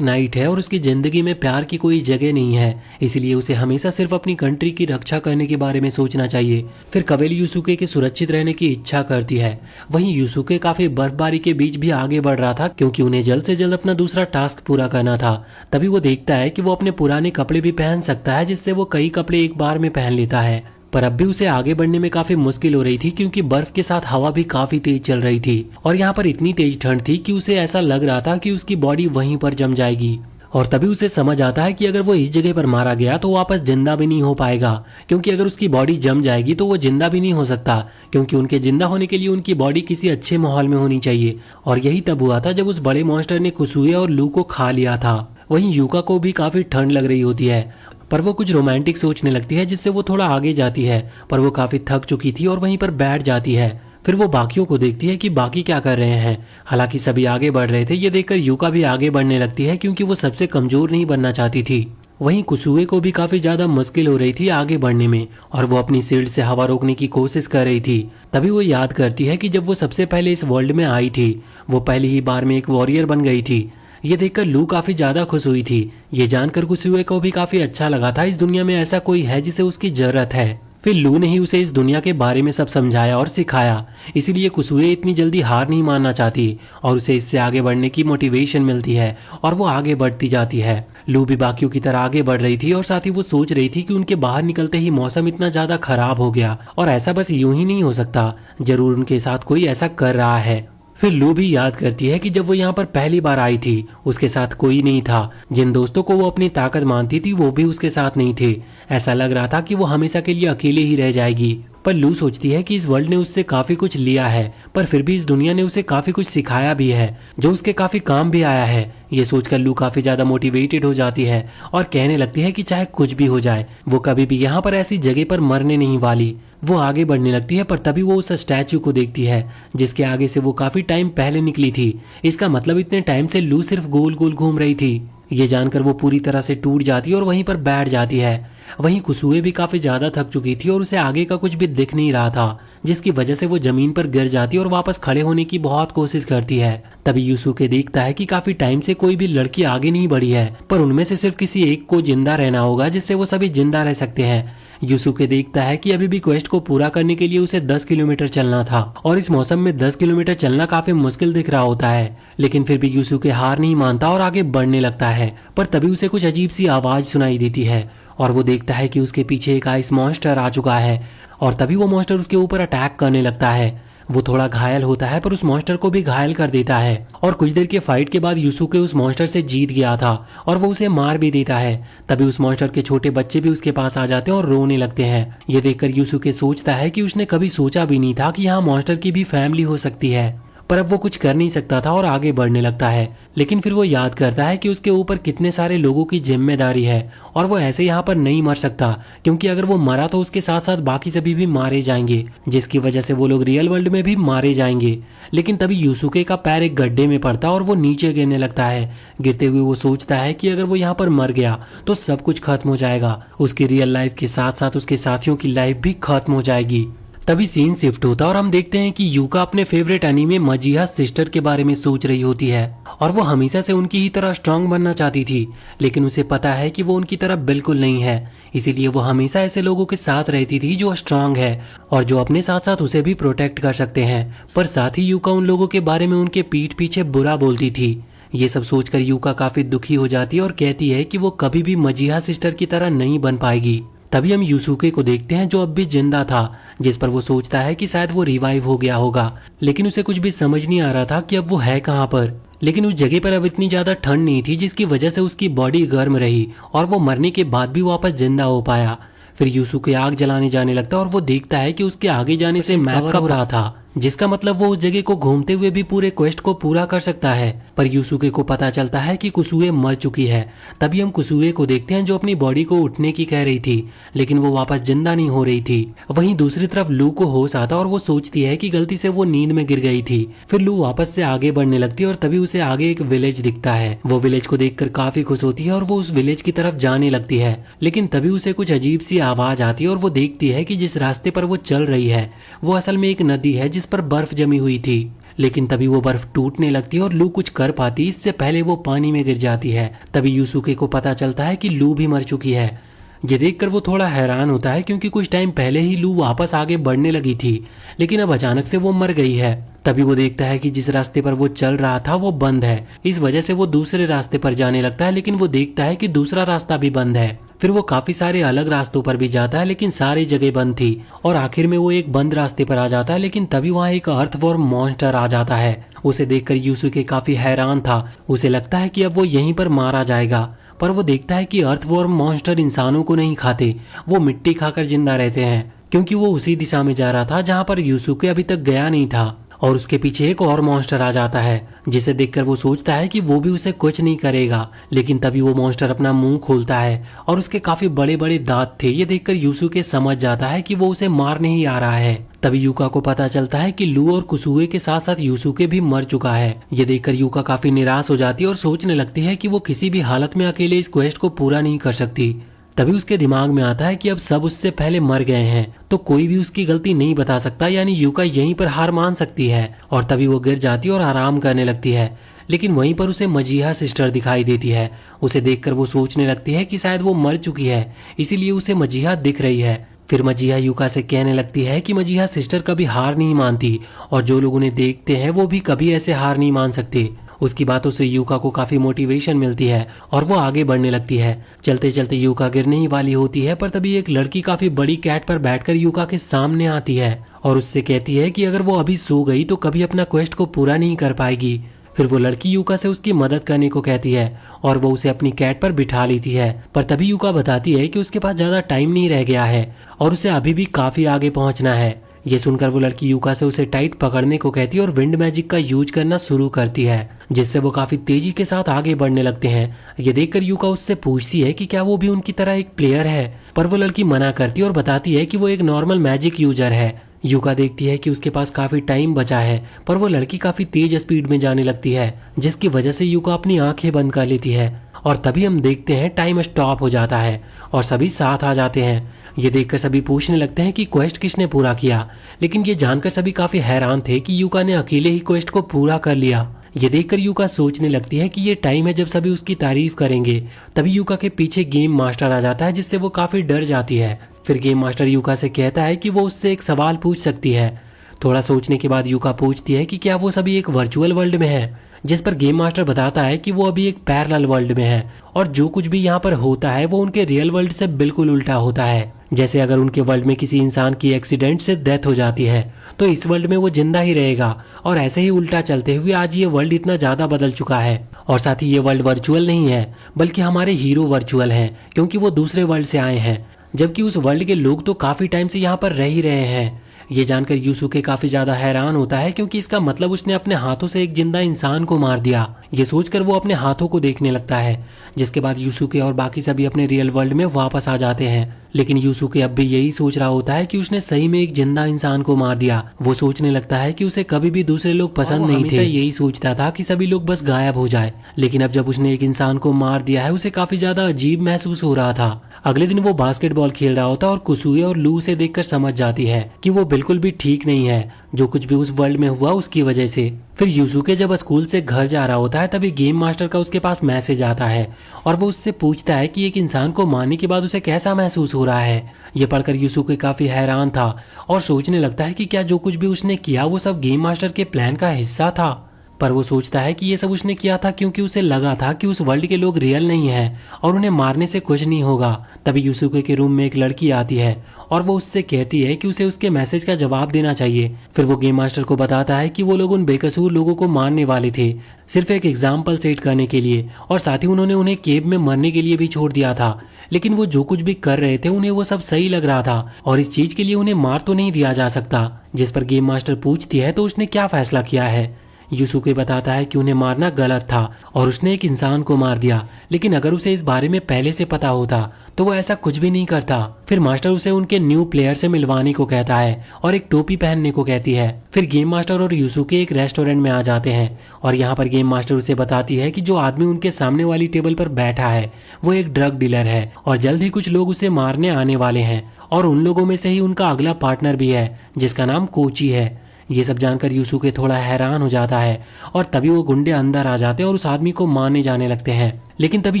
नाइट है और उसकी जिंदगी में प्यार की कोई जगह नहीं है, इसलिए उसे हमेशा सिर्फ अपनी कंट्री की रक्षा करने के बारे में सोचना चाहिए। फिर कवेल यूसुके के सुरक्षित रहने की इच्छा करती है। वहीं यूसुके काफी बर्फबारी के बीच भी आगे बढ़ रहा था क्योंकि उन्हें जल्द से जल्द अपना दूसरा टास्क पूरा करना था। तभी वो देखता है कि वो अपने पुराने कपड़े भी पहन सकता है, जिससे वो कई कपड़े एक बार में पहन लेता है। पर अब भी उसे आगे बढ़ने में काफी मुश्किल हो रही थी क्योंकि बर्फ के साथ हवा भी काफी तेज चल रही थी और यहाँ पर इतनी तेज ठंड थी कि उसे ऐसा लग रहा था कि उसकी बॉडी वहीं पर जम जाएगी। और तभी उसे समझ आता है कि अगर वो इस जगह पर मारा गया तो वापस जिंदा भी नहीं हो पाएगा, क्योंकि अगर उसकी बॉडी जम जाएगी तो वो जिंदा भी नहीं हो सकता, क्योंकि उनके जिंदा होने के लिए उनकी बॉडी किसी अच्छे माहौल में होनी चाहिए। और यही तब हुआ था जब उस बड़े मॉन्स्टर ने कुसुए और लू को खा लिया था। वहीं यूका को भी काफी ठंड लग रही होती है, पर वो कुछ रोमांटिक सोचने लगती है जिससे वो थोड़ा आगे जाती है, पर वो काफी थक चुकी थी और वहीं पर बैठ जाती है। फिर वो बाकियों को देखती है कि बाकी क्या कर रहे हैं, हालांकि सभी आगे बढ़ रहे थे। ये देखकर यूका भी आगे बढ़ने लगती है क्योंकि वो सबसे कमजोर नहीं बनना चाहती थी। वहीं कुसुए को भी काफी ज्यादा मुश्किल हो रही थी आगे बढ़ने में और वो अपनी शील्ड से हवा रोकने की कोशिश कर रही थी। तभी वो याद करती है कि जब वो सबसे पहले इस वर्ल्ड में आई थी वो पहली ही बार में एक वॉरियर बन गई थी। ये देखकर लू काफी ज्यादा खुश हुई थी। ये जानकर कुसुए को भी काफी अच्छा लगा था, इस दुनिया में ऐसा कोई है जिसे उसकी जरूरत है। फिर लू ने ही उसे इस दुनिया के बारे में सब समझाया और सिखाया, इसीलिए कुसुए इतनी जल्दी हार नहीं मानना चाहती और उसे इससे आगे बढ़ने की मोटिवेशन मिलती है और वो आगे बढ़ती जाती है। लू भी बाकियों की तरह आगे बढ़ रही थी और साथ ही वो सोच रही थी कि उनके बाहर निकलते ही मौसम इतना ज्यादा खराब हो गया और ऐसा बस यूं ही नहीं हो सकता, जरूर उनके साथ कोई ऐसा कर रहा है। फिर लू भी याद करती है कि जब वो यहाँ पर पहली बार आई थी उसके साथ कोई नहीं था। जिन दोस्तों को वो अपनी ताकत मानती थी वो भी उसके साथ नहीं थे। ऐसा लग रहा था कि वो हमेशा के लिए अकेले ही रह जाएगी। पर लू सोचती है कि इस वर्ल्ड ने उससे काफी कुछ लिया है, पर फिर भी इस दुनिया ने उसे काफी कुछ सिखाया भी है जो उसके काफी काम भी आया है। ये सोचकर लू काफी ज्यादा मोटिवेटेड हो जाती है और कहने लगती है कि चाहे कुछ भी हो जाए वो कभी भी यहाँ पर ऐसी जगह पर मरने नहीं वाली। वो आगे बढ़ने लगती है, पर तभी वो उस स्टैचू को देखती है जिसके आगे से वो काफी टाइम पहले निकली थी। इसका मतलब इतने टाइम से लू सिर्फ गोल गोल घूम रही थी। ये जानकर वो पूरी तरह से टूट जाती है और वहीं पर बैठ जाती है। वहीं कुसुए भी काफी ज्यादा थक चुकी थी और उसे आगे का कुछ भी दिख नहीं रहा था, जिसकी वजह से वो जमीन पर गिर जाती है और वापस खड़े होने की बहुत कोशिश करती है। तभी यूसुके देखता है कि काफी टाइम से कोई भी लड़की आगे नहीं बढ़ी है, पर उनमें से सिर्फ किसी एक को जिंदा रहना होगा जिससे वो सभी जिंदा रह सकते हैं। यूसुके देखता है कि अभी भी क्वेस्ट को पूरा करने के लिए उसे 10 किलोमीटर चलना था और इस मौसम में 10 किलोमीटर चलना काफी मुश्किल दिख रहा होता है, लेकिन फिर भी यूसुके हार नहीं मानता और आगे बढ़ने लगता है। पर तभी उसे कुछ अजीब सी आवाज सुनाई देती है और वो देखता है कि उसके पीछे एक आइस मॉन्स्टर आ चुका है और तभी वो मॉन्स्टर उसके ऊपर अटैक करने लगता है। वो थोड़ा घायल होता है पर उस मॉन्स्टर को भी घायल कर देता है और कुछ देर के फाइट के बाद यूसुके उस मॉन्स्टर से जीत गया था और वो उसे मार भी देता है। तभी उस मॉन्स्टर के छोटे बच्चे भी उसके पास आ जाते हैं और रोने लगते हैं। ये देखकर यूसुके सोचता है कि उसने कभी सोचा भी नहीं था कि यहाँ मॉन्स्टर की भी फैमिली हो सकती है, पर अब वो कुछ कर नहीं सकता था और आगे बढ़ने लगता है। लेकिन फिर वो याद करता है कि उसके ऊपर कितने सारे लोगों की जिम्मेदारी है और वो ऐसे यहाँ पर नहीं मर सकता, क्योंकि अगर वो मरा तो उसके साथ साथ बाकी सभी भी मारे जाएंगे, जिसकी वजह से वो लोग रियल वर्ल्ड में भी मारे जाएंगे। लेकिन तभी यूसुके का पैर एक गड्ढे में पड़ता और वो नीचे गिरने लगता है। गिरते हुए वो सोचता है कि अगर वो यहाँ पर मर गया तो सब कुछ खत्म हो जाएगा, उसकी रियल लाइफ के साथ साथ उसके साथियों की लाइफ भी खत्म हो जाएगी। तभी सीन शिफ्ट होता और हम देखते हैं कि यूका अपने फेवरेट एनीमे मजीहा सिस्टर के बारे में सोच रही होती है और वो हमेशा से उनकी ही तरह स्ट्रांग बनना चाहती थी, लेकिन उसे पता है कि वो उनकी तरह बिल्कुल नहीं है। इसीलिए वो हमेशा ऐसे लोगों के साथ रहती थी जो स्ट्रांग है और जो अपने साथ साथ उसे भी प्रोटेक्ट कर सकते हैं। पर साथ ही यूका उन लोगों के बारे में उनके पीठ पीछे बुरा बोलती थी। ये सब सोचकर यूका काफी दुखी हो जाती है और कहती है कि वो कभी भी मजीहा सिस्टर की तरह नहीं बन पाएगी। तभी हम यूसुके को देखते हैं जो अब भी जिंदा था, जिस पर वो सोचता है कि शायद वो रिवाइव हो गया होगा, लेकिन उसे कुछ भी समझ नहीं आ रहा था कि अब वो है कहाँ पर। लेकिन उस जगह पर अब इतनी ज्यादा ठंड नहीं थी जिसकी वजह से उसकी बॉडी गर्म रही और वो मरने के बाद भी वापस जिंदा हो पाया। फिर यूसुके आग जलाने जाने लगता और वो देखता है कि उसके आगे जाने से मैप कवर हो रहा था, जिसका मतलब वो उस जगह को घूमते हुए भी पूरे क्वेस्ट को पूरा कर सकता है। पर यूसुके को पता चलता है कि कुसुए मर चुकी है। तभी हम कुसुए को देखते हैं जो अपनी बॉडी को उठने की कह रही थी, लेकिन वो वापस जिंदा नहीं हो रही थी। वहीं दूसरी तरफ लू को होश आता और वो सोचती है कि गलती से वो नींद में गिर गई थी। फिर लू वापस से आगे बढ़ने लगती है और तभी उसे आगे एक विलेज दिखता है। वो विलेज को देखकर काफी खुश होती है और वो उस विलेज की तरफ जाने लगती है, लेकिन तभी उसे कुछ अजीब सी आवाज आती है और वो देखती है कि जिस रास्ते पर वो चल रही है वो असल में एक नदी है जिस पर बर्फ जमी हुई थी। लेकिन तभी वो बर्फ टूटने लगती है और लू कुछ कर पाती इससे पहले वो पानी में गिर जाती है। तभी यूसुके को पता चलता है कि लू भी मर चुकी है। ये देखकर वो थोड़ा हैरान होता है क्योंकि कुछ टाइम पहले ही लू वापस आगे बढ़ने लगी थी, लेकिन अब अचानक से वो मर गई है। तभी वो देखता है कि जिस रास्ते पर वो चल रहा था वो बंद है। इस वजह से वो दूसरे रास्ते पर जाने लगता है, लेकिन वो देखता है कि दूसरा रास्ता भी बंद है। फिर वो काफी सारे अलग रास्तों पर भी जाता है, लेकिन सारी जगह बंद थी और आखिर में वो एक बंद रास्ते पर आ जाता है। लेकिन तभी वहाँ एक अर्थवॉर्म मॉन्स्टर आ जाता है। उसे देखकर यूसुके काफी हैरान था। उसे लगता है कि अब वो यहीं पर मारा जाएगा, पर वो देखता है कि अर्थवॉर्म मॉन्स्टर इंसानों को नहीं खाते, वो मिट्टी खाकर जिंदा रहते हैं, क्योंकि वो उसी दिशा में जा रहा था जहाँ पर यूसुके अभी तक गया नहीं था। और उसके पीछे एक और मॉन्स्टर आ जाता है, जिसे देखकर वो सोचता है कि वो भी उसे कुछ नहीं करेगा। लेकिन तभी वो मॉन्स्टर अपना मुंह खोलता है और उसके काफी बड़े बड़े दांत थे। ये देखकर यूसुके समझ जाता है कि वो उसे मारने ही आ रहा है। तभी यूका को पता चलता है कि लू और कुसुए के साथ साथ यूसुके भी मर चुका है। ये देखकर यूका काफी निराश हो जाती है और सोचने लगती है कि वो किसी भी हालत में अकेले इस क्वेस्ट को पूरा नहीं कर सकती। तभी उसके दिमाग में आता है कि अब सब उससे पहले मर गए हैं तो कोई भी उसकी गलती नहीं बता सकता, यानी यूका यहीं पर हार मान सकती है। और तभी वो गिर जाती है और आराम करने लगती है। लेकिन वहीं पर उसे मजीहा सिस्टर दिखाई देती है। उसे देखकर वो सोचने लगती है कि शायद वो मर चुकी है, इसीलिए उसे मजीहा दिख रही है। फिर मजीहा यूका से कहने लगती है कि मजीहा सिस्टर कभी हार नहीं मानती और जो लोग उन्हें देखते हैं वो भी कभी ऐसे हार नहीं मान सकते। उसकी बातों से यूका को काफी मोटिवेशन मिलती है और वो आगे बढ़ने लगती है। चलते चलते यूका गिरने ही वाली होती है, पर तभी एक लड़की काफी बड़ी कैट पर बैठकर यूका के सामने आती है और उससे कहती है कि अगर वो अभी सो गई तो कभी अपना क्वेस्ट को पूरा नहीं कर पाएगी। फिर वो लड़की यूका से उसकी मदद करने को कहती है और वो उसे अपनी कैट पर बिठा लेती है। पर तभी यूका बताती है कि उसके पास ज्यादा टाइम नहीं रह गया है और उसे अभी भी काफी आगे पहुंचना है, ये सुनकर वो लड़की यूका से उसे टाइट पकड़ने को कहती है और विंड मैजिक का यूज करना शुरू करती है, जिससे वो काफी तेजी के साथ आगे बढ़ने लगते हैं। ये देखकर यूका उससे पूछती है कि क्या वो भी उनकी तरह एक प्लेयर है, पर वो लड़की मना करती है और बताती है कि वो एक नॉर्मल मैजिक यूजर है। यूका देखती है कि उसके पास काफी टाइम बचा है, पर वो लड़की काफी तेज स्पीड में जाने लगती है, जिसकी वजह से यूका अपनी आंखें बंद कर लेती है। और तभी हम देखते हैं टाइम स्टॉप हो जाता है और सभी साथ आ जाते हैं। ये देखकर सभी पूछने लगते हैं कि क्वेस्ट किसने पूरा किया, लेकिन ये जानकर सभी काफी हैरान थे कि यूका ने अकेले ही क्वेस्ट को पूरा कर लिया। ये देखकर यूका सोचने लगती है कि ये टाइम है जब सभी उसकी तारीफ करेंगे। तभी यूका के पीछे गेम मास्टर आ जाता है, जिससे वो काफी डर जाती है। फिर गेम मास्टर यूका से कहता है कि वो उससे एक सवाल पूछ सकती है। थोड़ा सोचने के बाद यूका पूछती है कि क्या वो सभी एक वर्चुअल वर्ल्ड में है, जिस पर गेम मास्टर बताता है कि वो अभी एक पैरेलल वर्ल्ड में है और जो कुछ भी यहाँ पर होता है वो उनके रियल वर्ल्ड से बिल्कुल उल्टा होता है। जैसे अगर उनके वर्ल्ड में किसी इंसान की एक्सीडेंट से डेथ हो जाती है तो इस वर्ल्ड में वो जिंदा ही रहेगा, और ऐसे ही उल्टा चलते हुए आज ये वर्ल्ड इतना ज्यादा बदल चुका है। और साथ ही ये वर्ल्ड वर्चुअल नहीं है बल्कि हमारे हीरो वर्चुअल हैं, क्योंकि वो दूसरे वर्ल्ड से आए हैं, जबकि उस वर्ल्ड के लोग तो काफी टाइम से यहाँ पर रह ही रहे हैं। ये जानकर यूसुके काफी ज्यादा हैरान होता है, क्योंकि इसका मतलब उसने अपने हाथों से एक जिंदा इंसान को मार दिया। ये सोचकर वो अपने हाथों को देखने लगता है, जिसके बाद यूसुके और बाकी सभी अपने रियल वर्ल्ड में वापस आ जाते हैं। लेकिन यूसुके अब भी यही सोच रहा होता है कि उसने सही में एक जिंदा इंसान को मार दिया। वो सोचने लगता है कि उसे कभी भी दूसरे लोग पसंद नहीं थे। यही सोचता था कि सभी लोग बस गायब हो जाए, लेकिन अब जब उसने एक इंसान को मार दिया है उसे काफी ज्यादा अजीब महसूस हो रहा था। अगले दिन वो बास्केटबॉल खेल रहा होता है और कुसुए और लू उसे देखकर समझ जाती है कि वो बिल्कुल भी ठीक नहीं है, जो कुछ भी उस वर्ल्ड में हुआ उसकी वजह से। फिर यूसुके जब स्कूल से घर जा रहा होता है तभी गेम मास्टर का उसके पास मैसेज आता है और वो उससे पूछता है कि एक इंसान को मारने के बाद उसे कैसा महसूस हो रहा है। ये पढ़कर यूसुके काफी हैरान था और सोचने लगता है कि क्या जो कुछ भी उसने किया वो सब गेम मास्टर के प्लान का हिस्सा था। पर वो सोचता है कि ये सब उसने किया था क्योंकि उसे लगा था कि उस वर्ल्ड के लोग रियल नहीं हैं और उन्हें मारने से कुछ नहीं होगा। तभी यूसुके के रूम में एक लड़की आती है और वो उससे कहती है कि उसे उसके मैसेज का जवाब देना चाहिए। फिर वो गेम मास्टर को बताता है कि वो लोग उन बेकसूर लोगों को मारने वाले थे, सिर्फ एक एग्जाम्पल सेट करने के लिए, और साथ ही उन्होंने उन्हें केव में मरने के लिए भी छोड़ दिया था। लेकिन वो जो कुछ भी कर रहे थे उन्हें वो सब सही लग रहा था और इस चीज के लिए उन्हें मार तो नहीं दिया जा सकता। जिस पर गेम मास्टर पूछती है तो उसने क्या फैसला किया है। यूसुके बताता है कि उन्हें मारना गलत था और उसने एक इंसान को मार दिया, लेकिन अगर उसे इस बारे में पहले से पता होता तो वो ऐसा कुछ भी नहीं करता। फिर मास्टर उसे उनके न्यू प्लेयर से मिलवाने को कहता है और एक टोपी पहनने को कहती है। फिर गेम मास्टर और यूसुके एक रेस्टोरेंट में आ जाते हैं और यहाँ पर गेम मास्टर उसे बताती है कि जो आदमी उनके सामने वाली टेबल पर बैठा है वो एक ड्रग डीलर है और जल्द ही कुछ लोग उसे मारने आने वाले हैं, और उन लोगों में से ही उनका अगला पार्टनर भी है जिसका नाम कोची है। ये सब जानकर यूसुके थोड़ा हैरान हो जाता है और तभी वो गुंडे अंदर आ जाते हैं और उस आदमी को मारने जाने लगते हैं। लेकिन तभी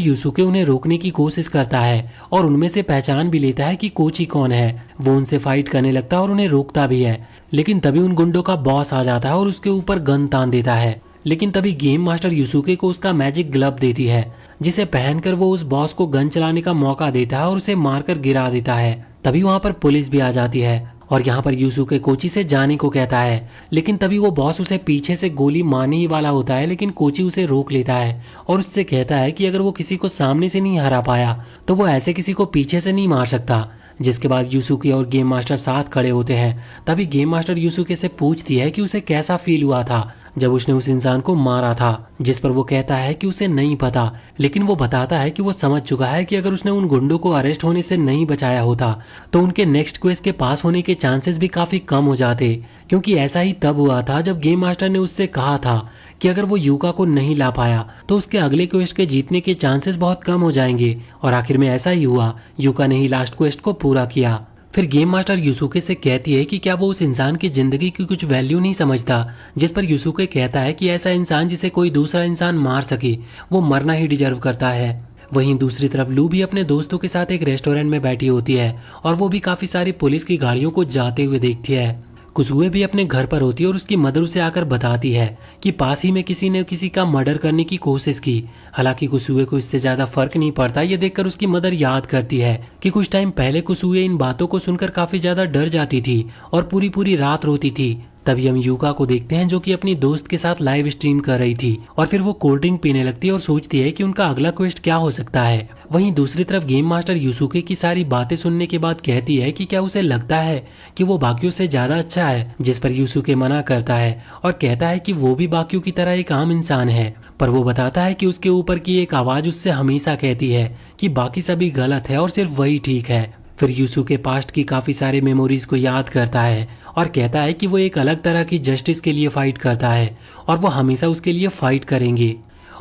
यूसुके उन्हें रोकने की कोशिश करता है और उनमें से पहचान भी लेता है कि कोची कौन है। वो उनसे फाइट करने लगता है और उन्हें रोकता भी है, लेकिन तभी उन गुंडों का बॉस आ जाता है और उसके ऊपर गन तान देता है। लेकिन तभी गेम मास्टर यूसुके को उसका मैजिक ग्लव देती है, जिसे पहनकर वो उस बॉस को गन चलाने का मौका देता है और उसे मारकर गिरा देता है। तभी वहाँ पर पुलिस भी आ जाती है और यहाँ पर यूसुके कोची से जाने को कहता है, लेकिन तभी वो बॉस उसे पीछे से गोली मारने ही वाला होता है, लेकिन कोची उसे रोक लेता है और उससे कहता है कि अगर वो किसी को सामने से नहीं हरा पाया तो वो ऐसे किसी को पीछे से नहीं मार सकता। जिसके बाद यूसुके और गेम मास्टर साथ खड़े होते हैं। तभी गेम मास्टर यूसुके से पूछती है कि उसे कैसा फील हुआ था जब उसने उस इंसान को मारा था, जिस पर वो कहता है कि उसे नहीं पता, लेकिन वो बताता है कि वो समझ चुका है कि अगर उसने उन गुंडों को अरेस्ट होने से नहीं बचाया होता तो उनके नेक्स्ट क्वेस्ट के पास होने के चांसेस भी काफी कम हो जाते, क्योंकि ऐसा ही तब हुआ था जब गेम मास्टर ने उससे कहा था कि अगर वो यूका को नहीं ला पाया तो उसके अगले क्वेस्ट के जीतने के चांसेस बहुत कम हो जाएंगे। और आखिर में ऐसा ही हुआ, यूका ने ही लास्ट क्वेस्ट को पूरा किया। फिर गेम मास्टर यूसुके से कहती है कि क्या वो उस इंसान की जिंदगी की कुछ वैल्यू नहीं समझता, जिस पर यूसुके कहता है कि ऐसा इंसान जिसे कोई दूसरा इंसान मार सके वो मरना ही डिजर्व करता है। वहीं दूसरी तरफ लू भी अपने दोस्तों के साथ एक रेस्टोरेंट में बैठी होती है और वो भी काफी सारी पुलिस की गाड़ियों को जाते हुए देखती है। कुसुए भी अपने घर पर होती है और उसकी मदर उसे आकर बताती है कि पास ही में किसी ने किसी का मर्डर करने की कोशिश की। हालांकि कुसुए को इससे ज्यादा फर्क नहीं पड़ता। ये देखकर उसकी मदर याद करती है कि कुछ टाइम पहले कुसुए इन बातों को सुनकर काफी ज्यादा डर जाती थी और पूरी पूरी रात रोती थी। तभी हम यूका को देखते हैं जो कि अपनी दोस्त के साथ लाइव स्ट्रीम कर रही थी और फिर वो कोल्ड ड्रिंक पीने लगती है और सोचती है कि उनका अगला क्वेस्ट क्या हो सकता है। वहीं दूसरी तरफ गेम मास्टर यूसुके की सारी बातें सुनने के बाद कहती है कि क्या उसे लगता है कि वो बाकियों से ज्यादा अच्छा है, जिस पर यूसुके मना करता है और कहता है कि वो भी बाकियों की तरह एक आम इंसान है। पर वो बताता है कि उसके ऊपर की एक आवाज उससे हमेशा कहती है कि बाकी सभी गलत है और सिर्फ वही ठीक है। फिर यूसुके पास्ट की काफी सारे मेमोरीज को याद करता है और कहता है कि वो एक अलग तरह की जस्टिस के लिए फाइट करता है और वो हमेशा उसके लिए फाइट करेंगे।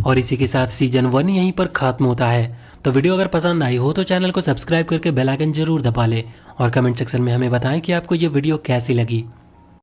और इसी के साथ सीजन 1 यहीं पर खत्म होता है। तो वीडियो अगर पसंद आई हो तो चैनल को सब्सक्राइब करके बेल आइकन जरूर दबा लें और कमेंट सेक्शन में हमें बताएं कि आपको ये वीडियो कैसी लगी।